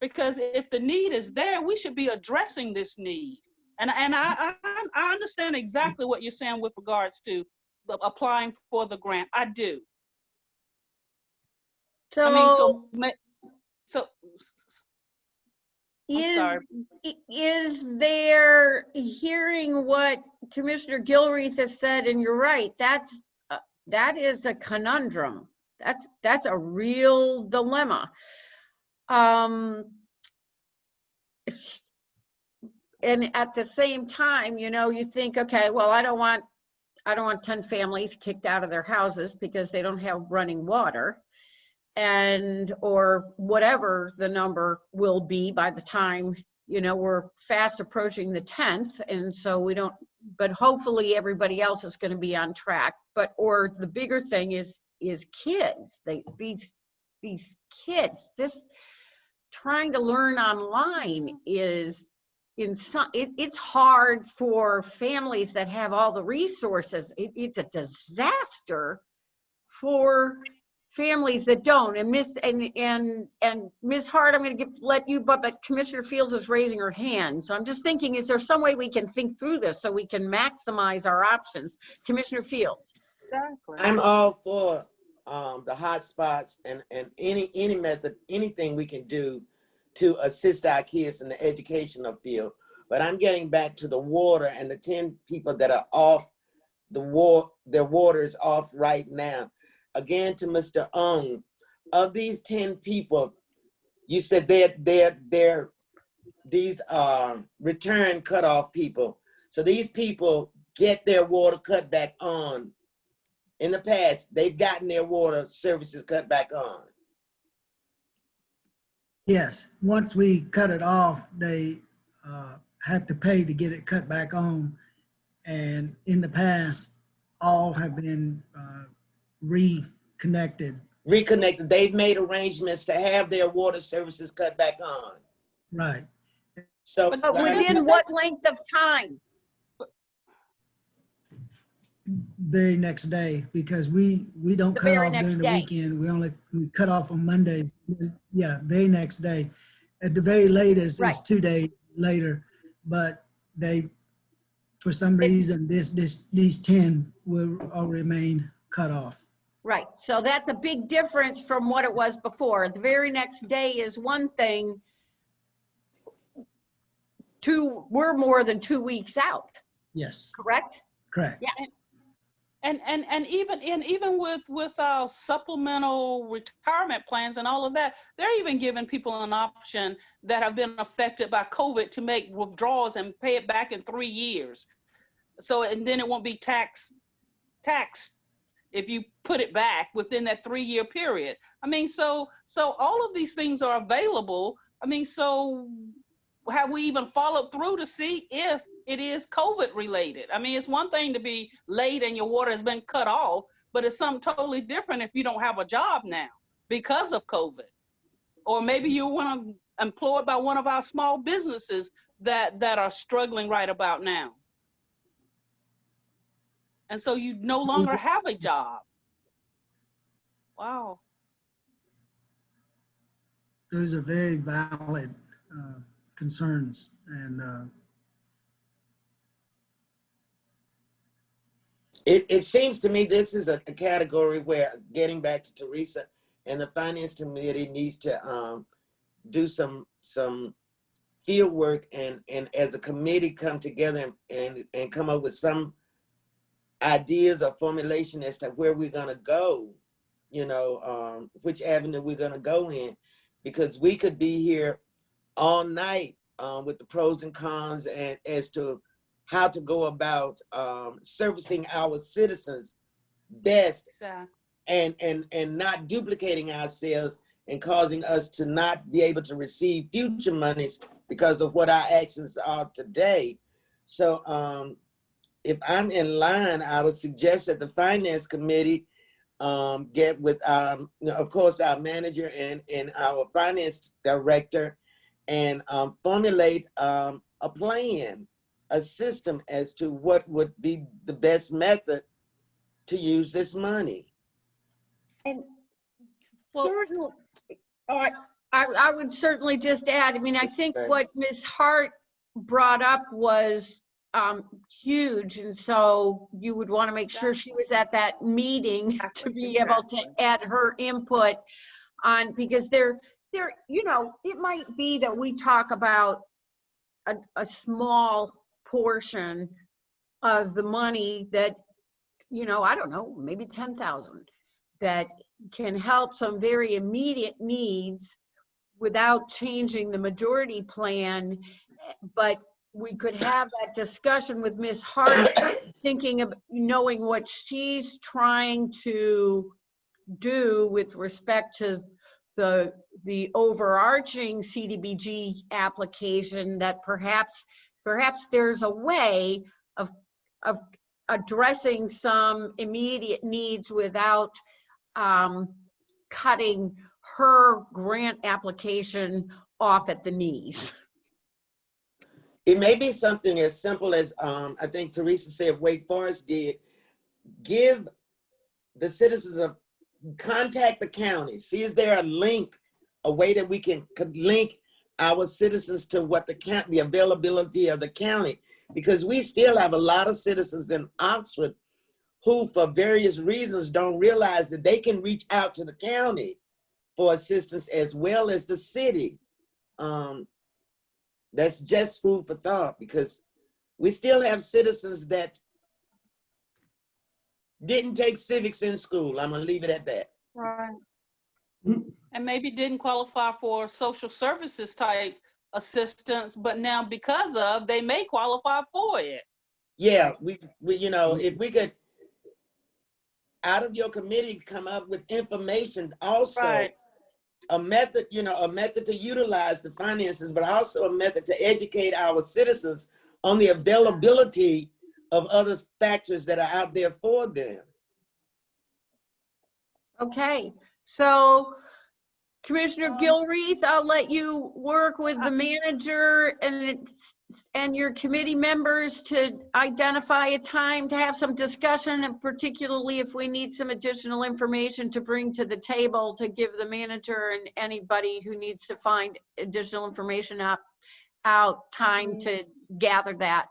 because if the need is there, we should be addressing this need. And I understand exactly what you're saying with regards to applying for the grant. I do. So, I mean, so is there, hearing what Commissioner Gilreath has said, and you're right, that is a conundrum. That's a real dilemma. And at the same time, you know, you think, okay, well, I don't want 10 families kicked out of their houses because they don't have running water, and or whatever the number will be by the time, you know, we're fast approaching the 10th, and so we don't, but hopefully everybody else is going to be on track. But or the bigger thing is kids. These kids, this trying to learn online is it's hard for families that have all the resources. It's a disaster for families that don't. And Ms. Hart, I'm going to let you, but Commissioner Fields is raising her hand. So I'm just thinking, is there some way we can think through this so we can maximize our options? Commissioner Fields. Exactly. I'm all for the hot spots and any method, anything we can do to assist our kids in the educational field. But I'm getting back to the water and the 10 people that are off their water is off right now. Again, to Mr. Ung, of these 10 people, you said they're these return cutoff people. So these people get their water cut back on. In the past, they've gotten their water services cut back on. Yes, once we cut it off, they have to pay to get it cut back on. And in the past, all have been reconnected. They've made arrangements to have their water services cut back on. Right. So, but within what length of time? Very next day, because we don't cut off during the weekend. We cut off on Mondays. Yeah, very next day. At the very latest, it's 2 days later. But they, for some reason, these 10 will all remain cut off. Right. So that's a big difference from what it was before. The very next day is one thing. We're more than 2 weeks out. Yes. Correct? Correct. Yeah. And even with our supplemental retirement plans and all of that, they're even giving people an option that have been affected by COVID to make withdrawals and pay it back in 3 years. So, and then it won't be taxed if you put it back within that 3-year period. I mean, so all of these things are available. I mean, so have we even followed through to see if it is COVID related? I mean, it's one thing to be late and your water has been cut off, but it's something totally different if you don't have a job now because of COVID. Or maybe you were employed by one of our small businesses that are struggling right about now. And so you no longer have a job. Wow. Those are very valid concerns, and It seems to me this is a category where, getting back to Teresa, and the Finance Committee needs to do some field work and as a committee come together and come up with some ideas or formulation as to where we're gonna go, you know, which avenue we're gonna go in, because we could be here all night with the pros and cons and as to how to go about servicing our citizens best. Exactly. And not duplicating ourselves and causing us to not be able to receive future monies because of what our actions are today. So if I'm in line, I would suggest that the Finance Committee get with, of course, our manager and our finance director and formulate a plan, a system as to what would be the best method to use this money. And certainly, I would certainly just add, I mean, I think what Ms. Hart brought up was huge. And so you would want to make sure she was at that meeting to be able to add her input on, because there, you know, it might be that we talk about a small portion of the money that, you know, I don't know, maybe 10,000 that can help some very immediate needs without changing the majority plan. But we could have that discussion with Ms. Hart, thinking of knowing what she's trying to do with respect to the overarching CDBG application, that perhaps there's a way of addressing some immediate needs without cutting her grant application off at the knees. It may be something as simple as, I think Teresa said Wake Forest did, give the citizens contact the county. See, is there a link, a way that we can link our citizens to what the availability of the county? Because we still have a lot of citizens in Oxford who, for various reasons, don't realize that they can reach out to the county for assistance as well as the city. That's just food for thought, because we still have citizens that didn't take civics in school. I'm gonna leave it at that. Right. And maybe didn't qualify for social services type assistance, but now because of, they may qualify for it. Yeah, we you know, if we could, out of your committee, come up with information also. Right. A method, you know, a method to utilize the finances, but also a method to educate our citizens on the availability of other factors that are out there for them. Okay, so Commissioner Gilreath, I'll let you work with the manager and your committee members to identify a time to have some discussion, and particularly if we need some additional information to bring to the table to give the manager and anybody who needs to find additional information out time to gather that.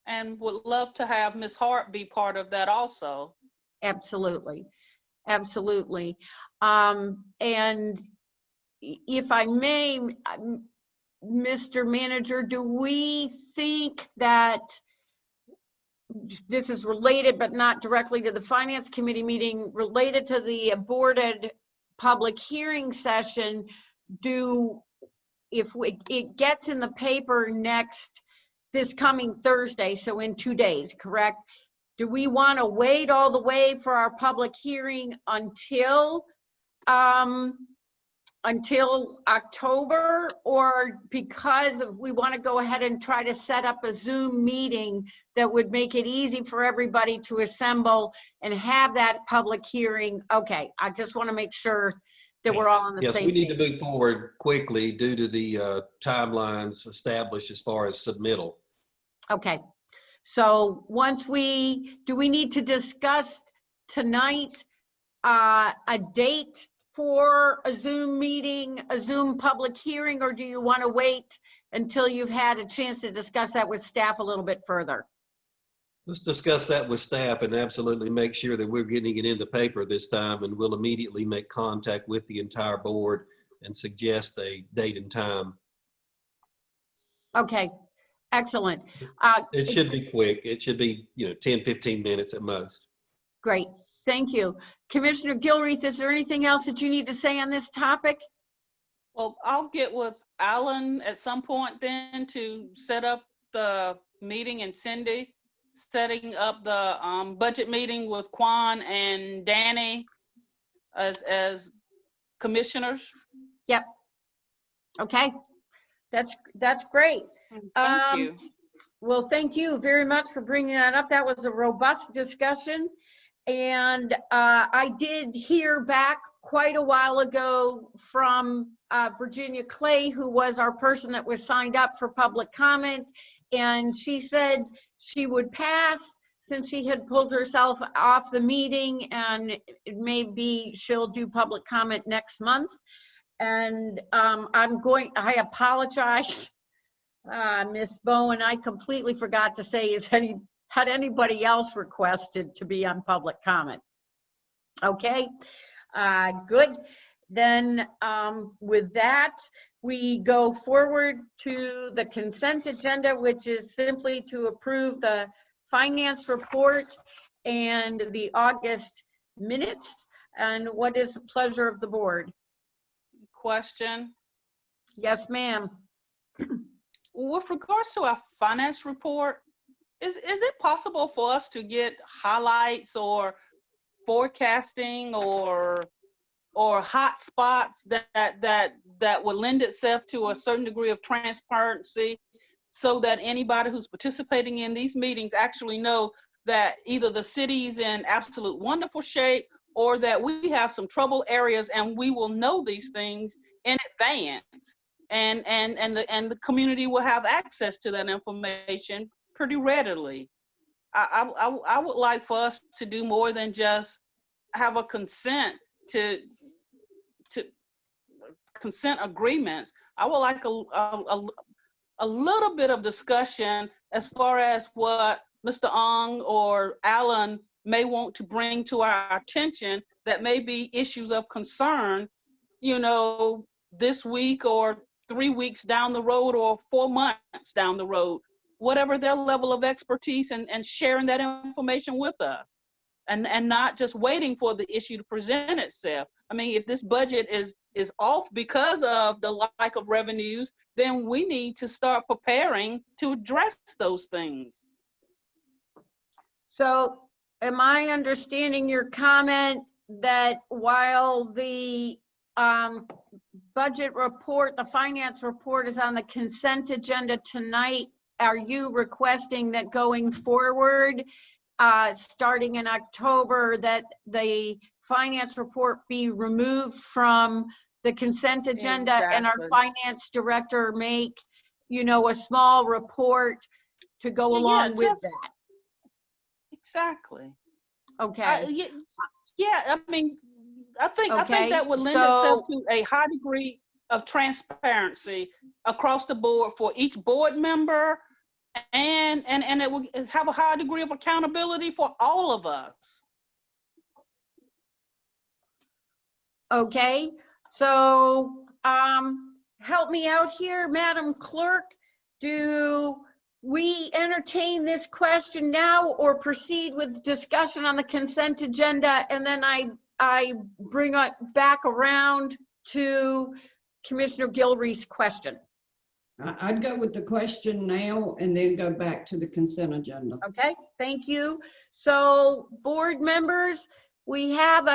And would love to have Ms. Hart be part of that also. Absolutely. Absolutely. And if I may, Mr. Manager, do we think that this is related, but not directly to the Finance Committee meeting, related to the aborted public hearing session. If it gets in the paper this coming Thursday, so in 2 days, correct? Do we want to wait all the way for our public hearing until October, or because we want to go ahead and try to set up a Zoom meeting that would make it easy for everybody to assemble and have that public hearing? Okay, I just want to make sure that we're all on the Yes, same we need to page. move forward quickly due to the timelines established as far as submittal. Okay, so do we need to discuss tonight a date for a Zoom meeting, a Zoom public hearing, or do you want to wait until you've had a chance to discuss that with staff a little bit further? Let's discuss that with staff and absolutely make sure that we're getting it in the paper this time, and we'll immediately make contact with the entire board and suggest a date and time. Okay, excellent. It should be quick. It should be, 10, 15 minutes at most. Great, thank you. Commissioner Gilreath, is there anything else that you need to say on this topic? Well, I'll get with Alan at some point then to set up the meeting, and Cindy setting up the budget meeting with Quan and Danny as commissioners. Yep. Okay, that's great. Thank you. Well, thank you very much for bringing that up. That was a robust discussion. And I did hear back quite a while ago from Virginia Clay, who was our person that was signed up for public comment. And she said she would pass since she had pulled herself off the meeting, and maybe she'll do public comment next month. And I apologize, Ms. Bowen, I completely forgot to say, had anybody else requested to be on public comment? Okay, good. Then with that, we go forward to the consent agenda, which is simply to approve the finance report and the August minutes. And what is the pleasure of the board? Question. Yes, ma'am. With regards to our finance report, is it possible for us to get highlights or forecasting or hot spots that would lend itself to a certain degree of transparency, so that anybody who's participating in these meetings actually know that either the city's in absolute wonderful shape or that we have some trouble areas, and we will know these things in advance, and the community will have access to that information pretty readily. I would like for us to do more than just have a consent to consent agreements. I would like a little bit of discussion as far as what Mr. Ong or Alan may want to bring to our attention that may be issues of concern, this week or 3 weeks down the road or 4 months down the road, whatever their level of expertise, and sharing that information with us, and not just waiting for the issue to present itself. I mean, if this budget is off because of the lack of revenues, then we need to start preparing to address those things. So am I understanding your comment that while the budget report, the finance report, is on the consent agenda tonight, are you requesting that going forward, starting in October, that the finance report be removed from the consent agenda? Exactly. And our finance director make, a small report to go along with that? Exactly. Okay. I mean, I think Okay, that would lend itself to a high degree of transparency across the board for each board member, and it will have a high degree of accountability for all of us. Okay, so help me out here, Madam Clerk. Do we entertain this question now or proceed with discussion on the consent agenda, and then I bring it back around to Commissioner Gilreath's question. I'd go with the question now and then go back to the consent agenda. Okay, thank you. So board members, we have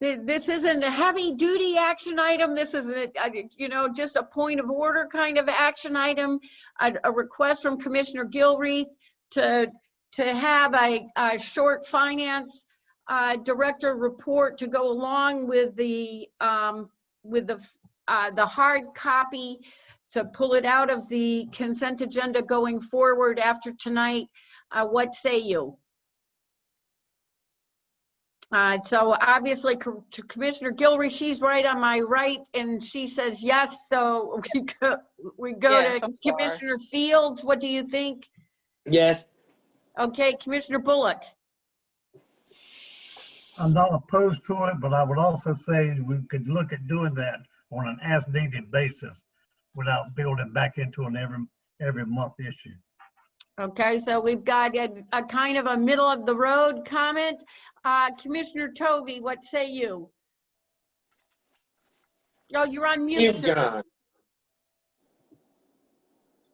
this isn't a heavy duty action item. This is just a point of order kind of action item. A request from Commissioner Gilreath to have a short finance director report to go along with the hard copy, to pull it out of the consent agenda going forward after tonight. What say you? So obviously to Commissioner Gilreath, she's right on my right and she says yes. So we go Yes, to I'm sorry. Commissioner Fields. What do you think? Yes. Okay, Commissioner Bullock. I'm not opposed to it, but I would also say we could look at doing that on an as-needed basis without building back into an every month issue. Okay, so we've got a kind of a middle of the road comment. Commissioner Tovey, what say you? Oh, you're on mute. You, sir. John.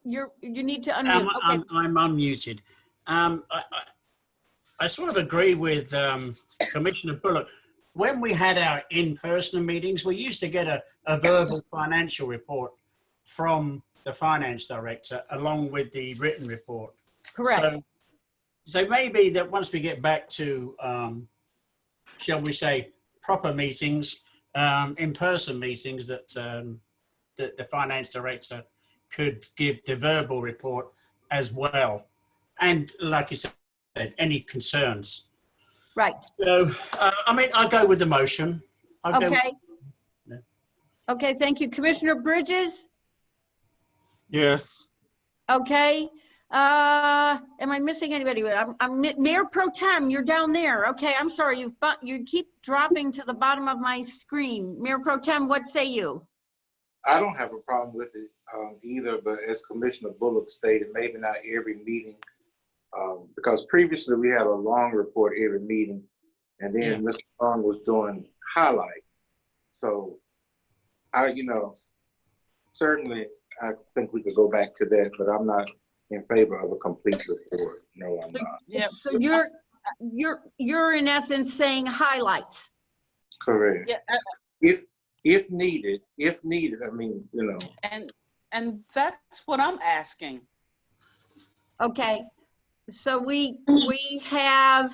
You need to unmute. Okay. I'm unmuted. I sort of agree with Commissioner Bullock. When we had our in-person meetings, we used to get a verbal financial report from the finance director along with the written report. Correct. So maybe that once we get back to, shall we say, proper meetings, in-person meetings, that the finance director could give the verbal report as well. And like you said, any concerns. Right. So, I'll go with the motion. Okay. Okay, thank you. Commissioner Bridges? Yes. Okay. Am I missing anybody? I'm Mayor Pro Tem, you're down there. Okay, I'm sorry. You keep dropping to the bottom of my screen. Mayor Pro Tem, what say you? I don't have a problem with it either, but as Commissioner Bullock stated, maybe not every meeting, because previously we had a long report every meeting, and then Mr. Fung was doing highlight. So, certainly I think we could go back to that, but I'm not in favor of a complete report. No, I'm not. Yeah. So you're in essence saying highlights. Correct. Yeah. If needed, I mean, And that's what I'm asking. Okay, so we have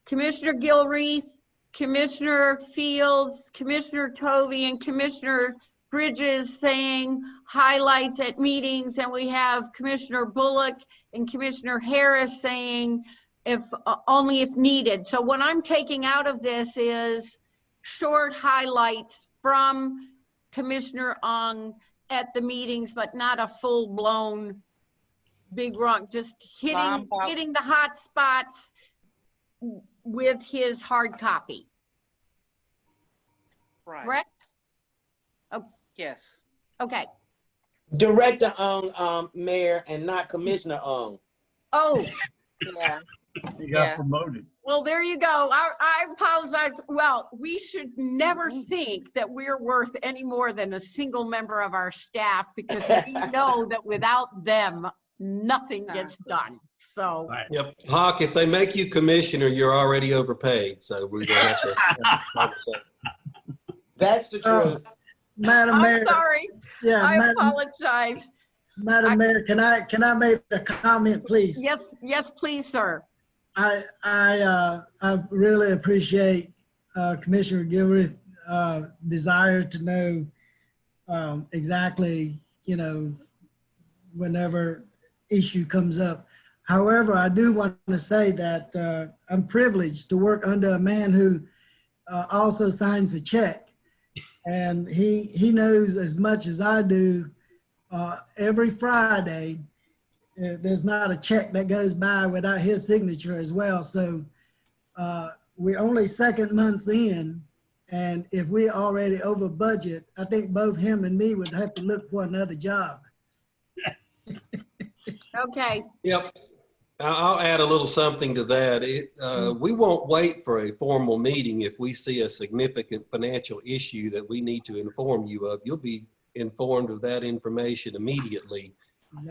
Commissioner Gilreath, Commissioner Fields, Commissioner Tovey, and Commissioner Bridges saying highlights at meetings, and we have Commissioner Bullock and Commissioner Harris saying only if needed. So what I'm taking out of this is short highlights from Commissioner Ong at the meetings, but not a full-blown big rock, just hitting the hot spots with his hard copy. Right. Correct? Oh, Yes. okay. Director Ong, Mayor, and not Commissioner Ong. Oh, Yeah. He got promoted. well, there you go. I apologize. Well, we should never think that we're worth any more than a single member of our staff, because we know that without them, nothing gets done. So, Yep. Hawk, if they make you commissioner, you're already overpaid. So we don't have to. That's the truth. Madam Mayor. I'm sorry. Yeah, I Madam, apologize. Madam Mayor, can I make a comment, please? Yes, please, sir. I really appreciate Commissioner Gilreath's desire to know exactly, whenever issue comes up. However, I do want to say that I'm privileged to work under a man who also signs the check, and he knows as much as I do. Every Friday, there's not a check that goes by without his signature as well. So we're only 2 months in, and if we're already over budget, I think both him and me would have to look for another job. Okay, Yep. I'll add a little something to that. We won't wait for a formal meeting if we see a significant financial issue that we need to inform you of. You'll be informed of that information immediately.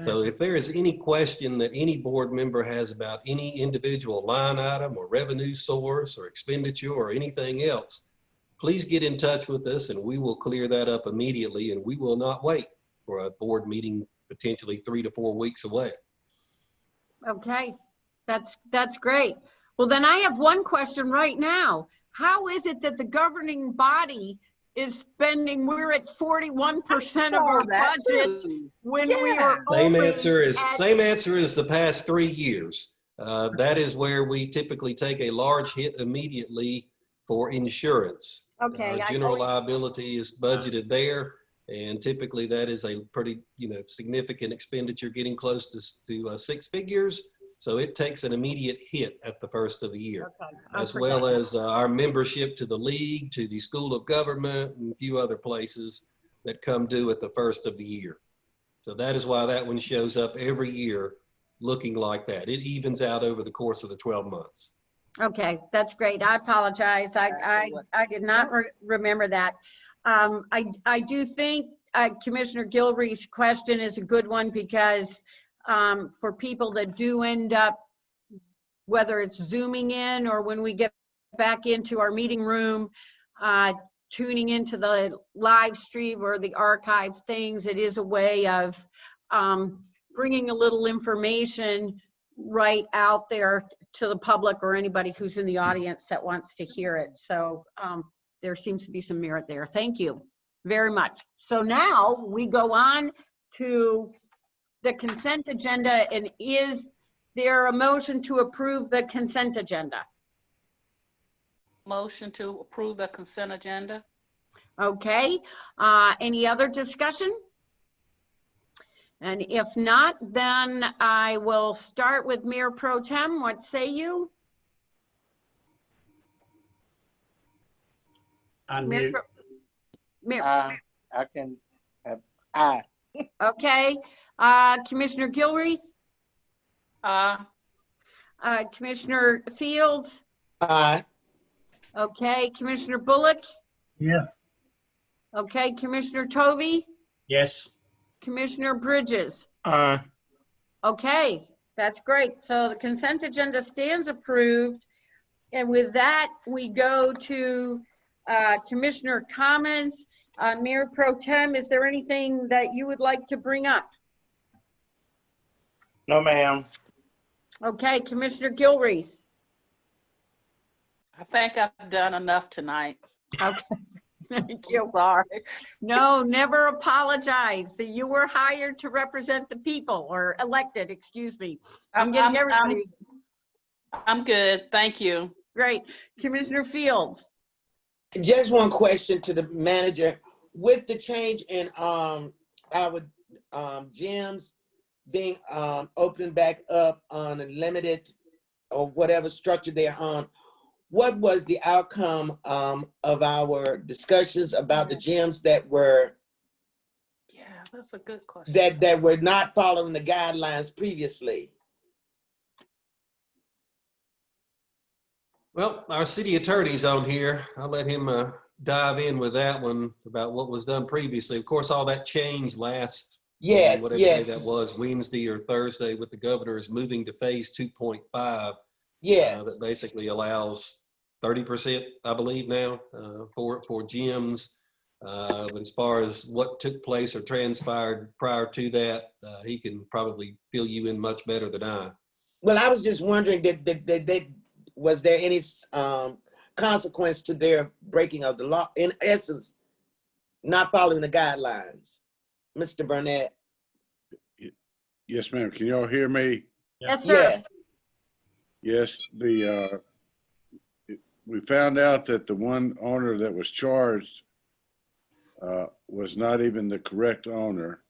So if there is any question that any board member has about any individual line item or revenue source or expenditure or anything else, please get in touch with us and we will clear that up immediately, and we will not wait for a board meeting potentially 3 to 4 weeks away. okay, that's great. Well, then I have one question right now. How is it that the governing body is spending, we're at 41% of our budget when we are Same only answer is at- same answer as the past 3 years. That is where we typically take a large hit immediately for insurance. Okay, Our general liability is budgeted there, and typically that is a pretty, significant expenditure, getting close to 6 figures. So it takes an immediate hit at the first of the year, as well as our membership to the league, to the School of Government, and a few other places that come due at the first of the year. So that is why that one shows up every year looking like that. It evens out over the course of the 12 months. Okay, that's great. I apologize. I did not remember that. I do think Commissioner Gilreath's question is a good one, because for people that do end up, whether it's Zooming in or when we get back into our meeting room, tuning into the live stream or the archive things, it is a way of bringing a little information right out there to the public or anybody who's in the audience that wants to hear it. So there seems to be some merit there. Thank you very much. So now we go on to the consent agenda, and is there a motion to approve the consent agenda? Motion to approve the consent agenda. Okay, any other discussion? And if not, then I will start with Mayor Pro Tem. What say you? Unmute. Mayor, I can have aye. okay, Commissioner Gilreath? Commissioner Fields? Aye. Okay, Commissioner Bullock? Yes. Okay, Commissioner Tovey? Yes. Commissioner Bridges? Aye. Okay, that's great. So the consent agenda stands approved. And with that, we go to Commissioner comments. Mayor Pro Tem, is there anything that you would like to bring up? No, ma'am. Okay, Commissioner Gilreath? I think I've done enough tonight. Okay, thank you. Sorry. No, never apologize. That you were hired to represent the people, or elected, excuse me. I'm getting everybody. I'm good, thank you. Great. Commissioner Fields? Just one question to the manager. With the change in our gyms being opened back up on a limited or whatever structure they're on, what was the outcome of our discussions about the gyms that were That's a good question. that were not following the guidelines previously? Well, our city attorney's on here. I'll let him dive in with that one about what was done previously. Of course, all that changed last, whatever day that was, Wednesday or Thursday, with the governor's moving to phase 2.5. Yes. That basically allows 30%, I believe now, for gyms. But as far as what took place or transpired prior to that, he can probably fill you in much better than I. Well, I was just wondering, was there any consequence to their breaking of the law? In essence, not following the guidelines. Mr. Burnett? Yes, ma'am. Can y'all hear me? Yes, sir. Yes, we found out that the one owner that was charged was not even the correct owner.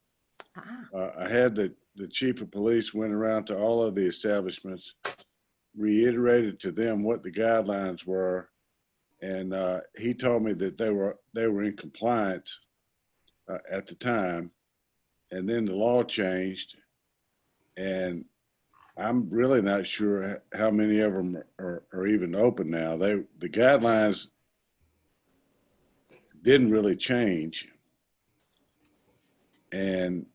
I had the chief of police went around to all of the establishments, reiterated to them what the guidelines were, and he told me that they were in compliance at the time, and then the law changed, And I'm really not sure how many of them are even open now. The guidelines didn't really change, and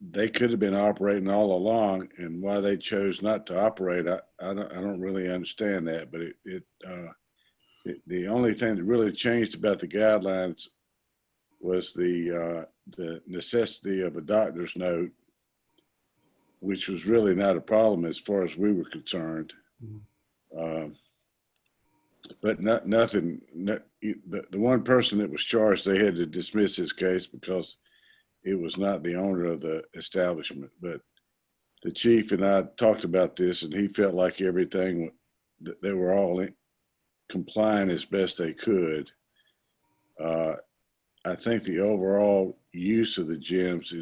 they could have been operating all along. And why they chose not to operate, I don't really understand that. But the only thing that really changed about the guidelines was the necessity of a doctor's note, which was really not a problem as far as we were concerned. But nothing. The one person that was charged, they had to dismiss his case because it was not the owner of the establishment. But the chief and I talked about this, and he felt like everything, they were all complying as best they could. I think the overall use of the gyms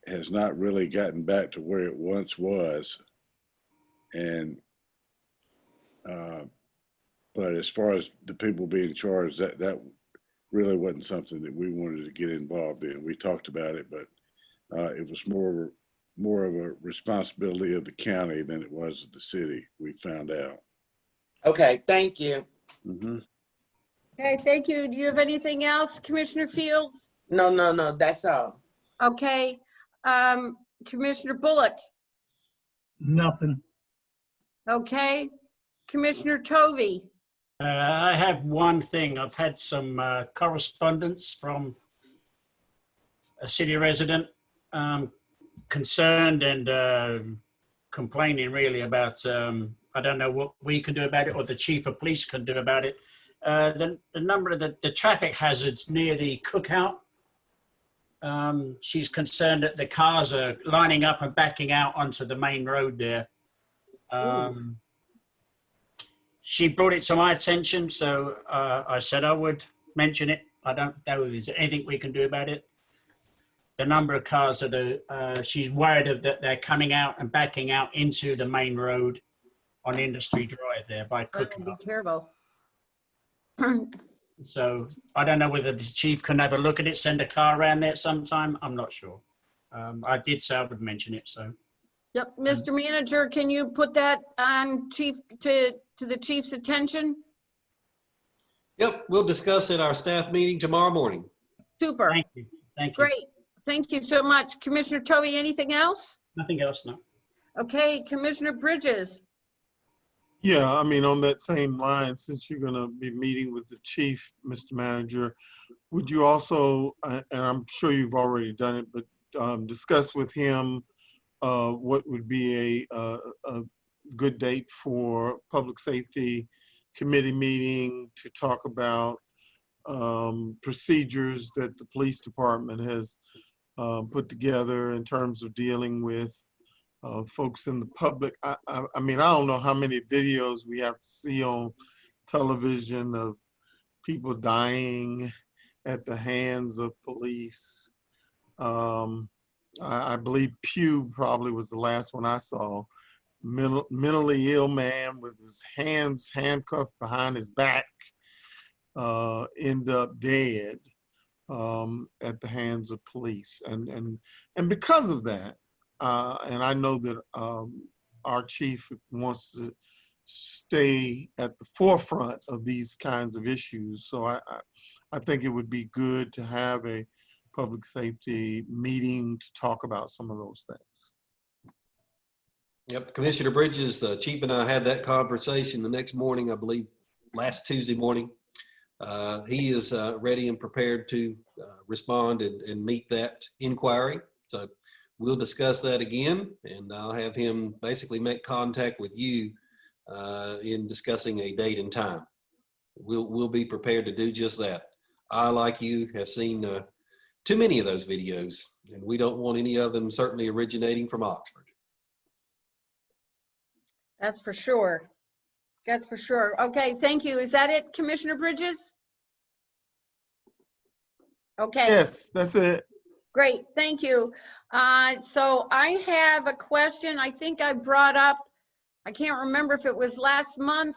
has not really gotten back to where it once was. And, but as far as the people being charged, that really wasn't something that we wanted to get involved in. We talked about it, but it was more of a responsibility of the county than it was of the city, we found out. Okay, thank you. Mm-hmm. Okay, thank you. Do you have anything else, Commissioner Fields? No, that's all. Okay, Commissioner Bullock. Nothing. Okay, Commissioner Tovey. I have one thing. I've had some correspondence from a city resident concerned and complaining really about, I don't know what we can do about it or the chief of police can do about it. The number of the traffic hazards near the cookout. She's concerned that the cars are lining up and backing out onto the main road there. She brought it to my attention, so I said I would mention it. I don't know if there's anything we can do about it. The number of cars that are, she's worried that they're coming out and backing out into the main road on Industry Drive there by Cookout. Be terrible. So I don't know whether the chief can have a look at it, send a car around there sometime. I'm not sure. I did say I would mention it, so. Yep, Mr. Manager, can you put that on chief to the chief's attention? Yep, we'll discuss at our staff meeting tomorrow morning. Super. Thank you. Thank you. Great. Thank you so much. Commissioner Tovey, anything else? Nothing else, no. Okay, Commissioner Bridges. Yeah, I mean, on that same line, since you're going to be meeting with the chief, Mr. Manager, would you also, and I'm sure you've already done it, but discuss with him what would be a good date for public safety committee meeting to talk about procedures that the police department has put together in terms of dealing with folks in the public. I mean, I don't know how many videos we have to see on television of people dying at the hands of police. I believe Pew probably was the last one I saw. Mentally ill man with his hands handcuffed behind his back end up dead at the hands of police. And because of that, and I know that our chief wants to stay at the forefront of these kinds of issues. So I think it would be good to have a public safety meeting to talk about some of those things. Yep, Commissioner Bridges, the chief and I had that conversation the next morning, I believe last Tuesday morning. He is ready and prepared to respond and meet that inquiry. So we'll discuss that again, and I'll have him basically make contact with you in discussing a date and time. We'll be prepared to do just that. I, like you, have seen too many of those videos, and we don't want any of them certainly originating from Oxford. That's for sure. That's for sure. Okay, thank you. Is that it, Commissioner Bridges? Okay. Yes, that's it. Great, thank you. So I have a question I think I brought up. I can't remember if it was last month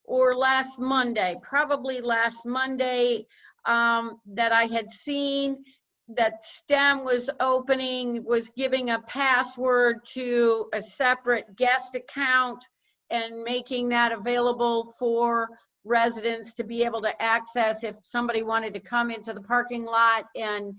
or last Monday, probably last Monday, that I had seen that STEM was opening, was giving a password to a separate guest account and making that available for residents to be able to access if somebody wanted to come into the parking lot. And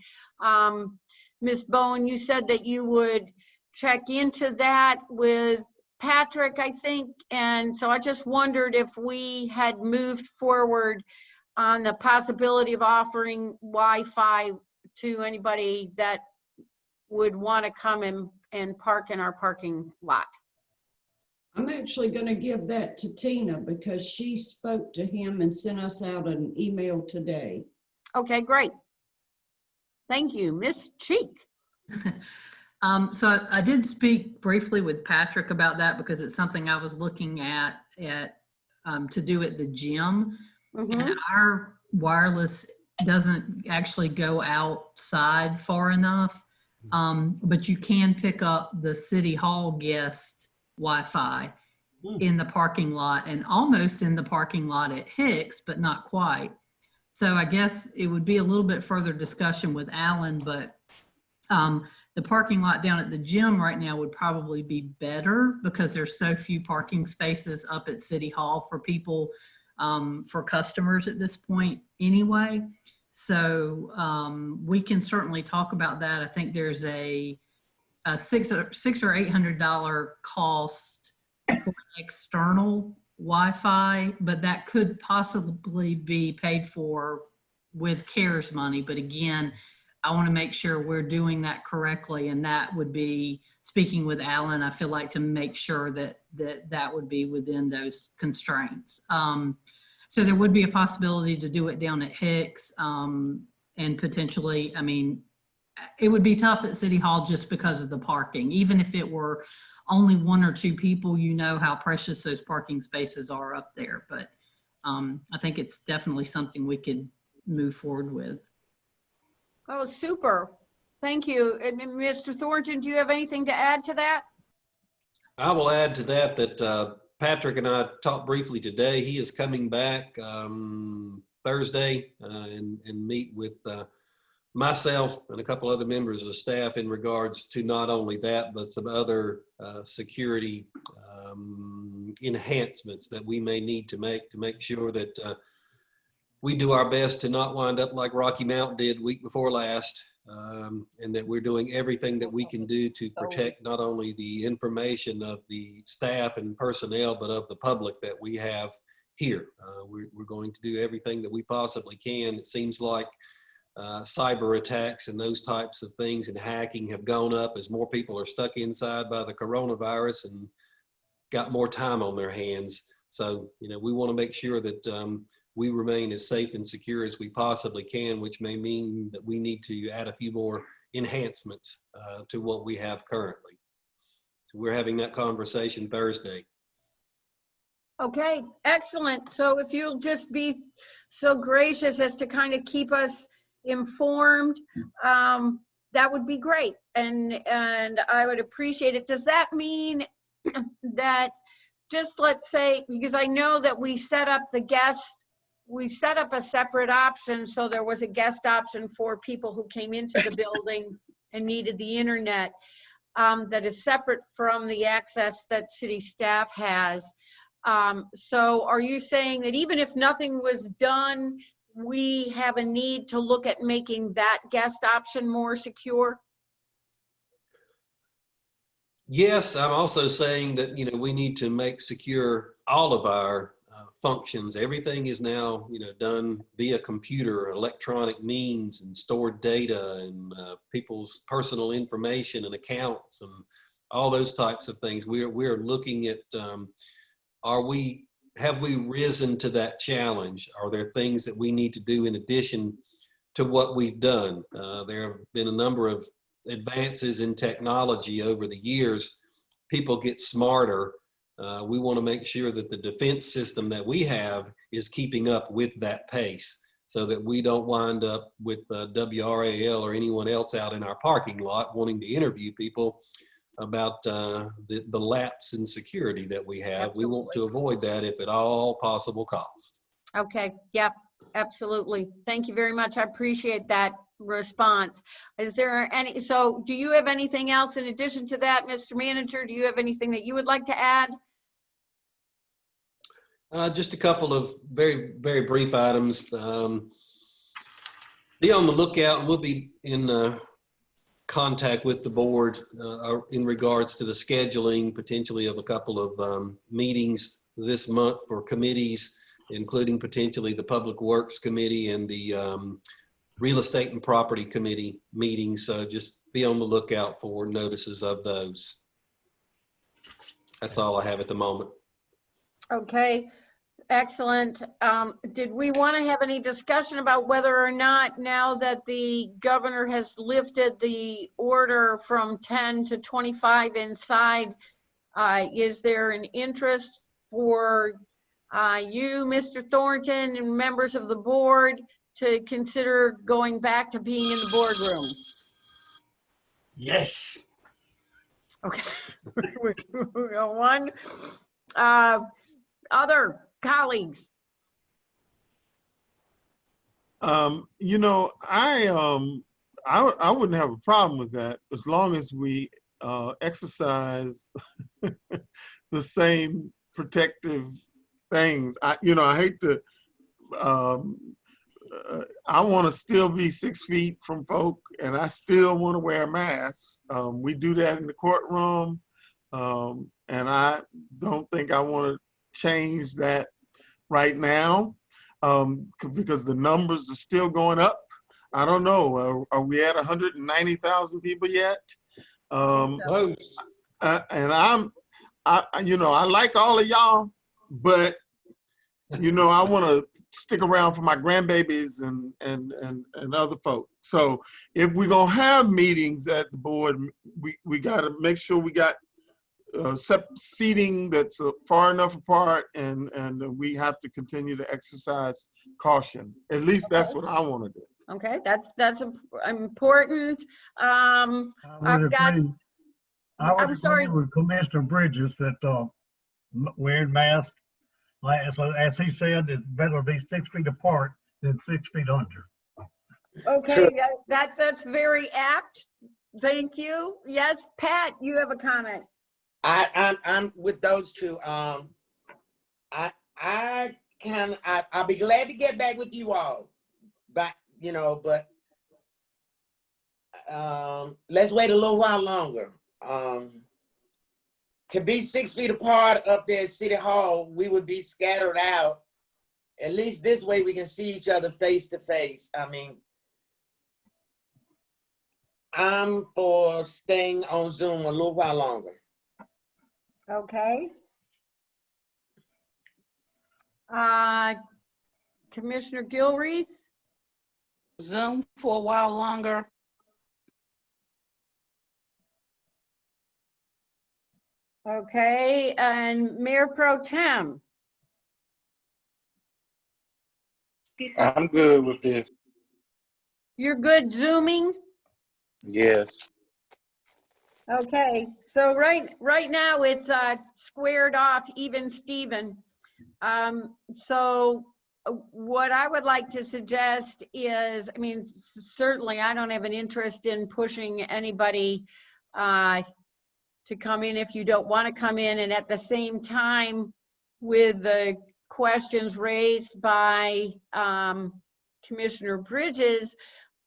Ms. Bowen, you said that you would check into that with Patrick, I think. And so I just wondered if we had moved forward on the possibility of offering Wi-Fi to anybody that would want to come and park in our parking lot. I'm actually going to give that to Tina because she spoke to him and sent us out an email today. Okay, great. Thank you. Ms. Cheek. So I did speak briefly with Patrick about that because it's something I was looking at to do at the gym. And our wireless doesn't actually go outside far enough, but you can pick up the City Hall guest Wi-Fi in the parking lot and almost in the parking lot at Hicks, but not quite. So I guess it would be a little bit further discussion with Alan, but the parking lot down at the gym right now would probably be better because there's so few parking spaces up at City Hall for people, for customers at this point anyway. So we can certainly talk about that. I think there's a $600 or $800 cost for external Wi-Fi, but that could possibly be paid for with CARES money. But again, I want to make sure we're doing that correctly, and that would be speaking with Alan. I feel like to make sure that would be within those constraints. So there would be a possibility to do it down at Hicks, and potentially, I mean, it would be tough at City Hall just because of the parking. Even if it were only 1 or 2 people, you know how precious those parking spaces are up there. But I think it's definitely something we could move forward with. Oh, super. Thank you. And Mr. Thornton, do you have anything to add to that? I will add to that Patrick and I talked briefly today. He is coming back Thursday and meet with myself and a couple other members of staff in regards to not only that, but some other security enhancements that we may need to make sure that we do our best to not wind up like Rocky Mount did week before last, and that we're doing everything that we can do to protect not only the information of the staff and personnel, but of the public that we have here. We're going to do everything that we possibly can. It seems like cyber attacks and those types of things and hacking have gone up as more people are stuck inside by the coronavirus and got more time on their hands. So, you know, we want to make sure that we remain as safe and secure as we possibly can, which may mean that we need to add a few more enhancements to what we have currently. So we're having that conversation Thursday. Okay, excellent. So if you'll just be so gracious as to kind of keep us informed, that would be great. And I would appreciate it. Does that mean that, just let's say, because I know that we set up a separate option, so there was a guest option for people who came into the building and needed the internet, that is separate from the access that city staff has. So are you saying that even if nothing was done, we have a need to look at making that guest option more secure? Yes, I'm also saying that, you know, we need to make secure all of our functions. Everything is now, you know, done via computer, electronic means, and stored data, and people's personal information and accounts and all those types of things. We're looking at, have we risen to that challenge? Are there things that we need to do in addition to what we've done? There have been a number of advances in technology over the years. People get smarter. We want to make sure that the defense system that we have is keeping up with that pace, so that we don't wind up with WRAL or anyone else out in our parking lot wanting to interview people about the lapse in security that we have. Absolutely. We want to avoid that if at all possible cost. Okay, yep, absolutely. Thank you very much. I appreciate that. response. Is there any, so do you have anything else in addition to that, Mr. Manager? Do you have anything that you would like to add? Just a couple of very, very brief items. Be on the lookout. We'll be in contact with the board in regards to the scheduling potentially of a couple of meetings this month for committees, including potentially the Public Works Committee and the Real Estate and Property Committee meetings. So just be on the lookout for notices of those. That's all I have at the moment. Okay, excellent. Did we want to have any discussion about whether or not, now that the governor has lifted the order from 10 to 25 inside, is there an interest for you, Mr. Thornton, and members of the board to consider going back to being in the boardroom? Yes. Okay. We got one. Other colleagues? You know, I wouldn't have a problem with that as long as we exercise the same protective things. I hate to. I want to still be 6 feet from folk, and I still want to wear a mask. We do that in the courtroom, and I don't think I want to change that right now because the numbers are still going up. I don't know. Are we at 190,000 people yet? And I like all of y'all, but I want to stick around for my grandbabies and other folks. So if we're gonna have meetings at the board, we got to make sure we got seating that's far enough apart, and we have to continue to exercise caution. At least that's what I want to do. Okay, that's important. I'm sorry. With Commissioner Bridges that wearing masks, as he said, it better be 6 feet apart than 6 feet under. Okay, that's very apt. Thank you. Yes, Pat, you have a comment. I'm with those two. I'll be glad to get back with you all, but let's wait a little while longer. To be 6 feet apart up there at City Hall, we would be scattered out. At least this way we can see each other face to face. I mean, I'm for staying on Zoom a little while longer. Okay. Commissioner Gilreath? Zoom for a while longer. Okay, and Mayor Pro Tem? I'm good with this. You're good Zooming? Yes. Okay, so right now it's squared off, even Steven. So what I would like to suggest is, I mean, certainly I don't have an interest in pushing anybody to come in if you don't want to come in, and at the same time, with the questions raised by Commissioner Bridges,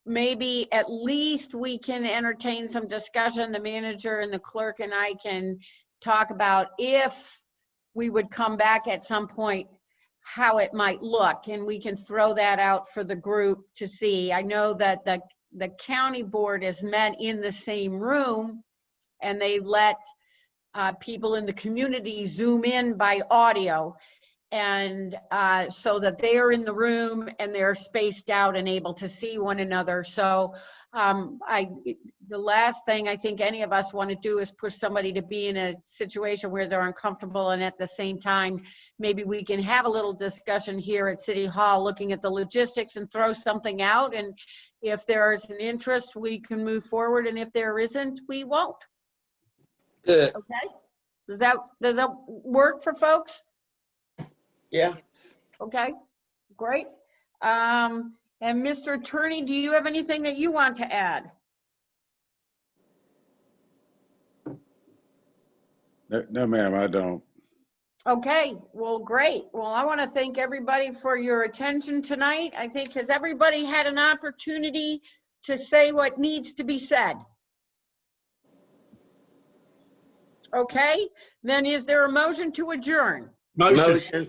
maybe at least we can entertain some discussion. The manager and the clerk and I can talk about if we would come back at some point, how it might look, and we can throw that out for the group to see. I know that the county board is met in the same room, and they let people in the community Zoom in by audio, and so that they are in the room and they're spaced out and able to see one another. So the last thing I think any of us want to do is push somebody to be in a situation where they're uncomfortable, and at the same time, maybe we can have a little discussion here at City Hall looking at the logistics and throw something out, and if there is an interest, we can move forward, and if there isn't, we won't. Good. Okay. Does that work for folks? Yeah. Okay, great. And Mr. Attorney, do you have anything that you want to add? No, ma'am, I don't. Okay, well, great. Well, I want to thank everybody for your attention tonight. I think, has everybody had an opportunity to say what needs to be said? Okay, then is there a motion to adjourn? Motion.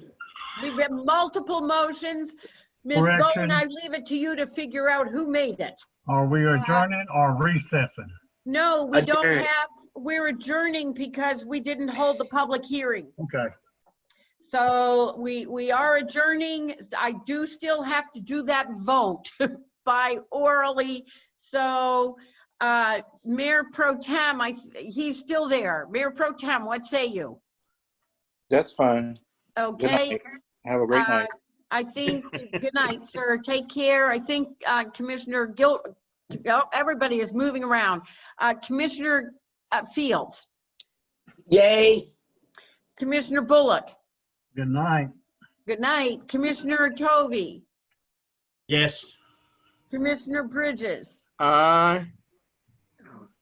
We've had multiple motions. Ms. Correction. Bowen, I leave it to you to figure out who made it. Are we adjourning or recessing? No, we don't Adjourn. have, we're adjourning because we didn't hold the public hearing. Okay. So we are adjourning. I do still have to do that vote by orally. So Mayor Pro Tem, he's still there. Mayor Pro Tem, what say you? That's fine. Good Okay. night. Have a great night. I think, good night, sir. Take care. I think Commissioner everybody is moving around. Commissioner Fields, Yay. Commissioner Bullock, Good night. good night. Commissioner Tovey, Yes. Commissioner Bridges, Aye.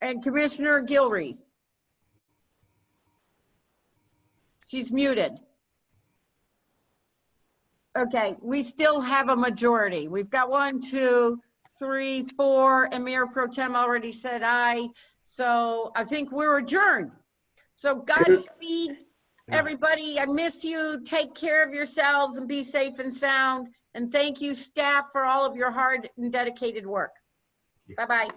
and Commissioner Gilreath. She's muted. Okay, we still have a majority. We've got 1, 2, 3, 4, and Mayor Pro Tem already said aye. So I think we're adjourned. So Godspeed, everybody. I miss you. Take care of yourselves and be safe and sound. And thank you, staff, for all of your hard and dedicated work. Bye-bye.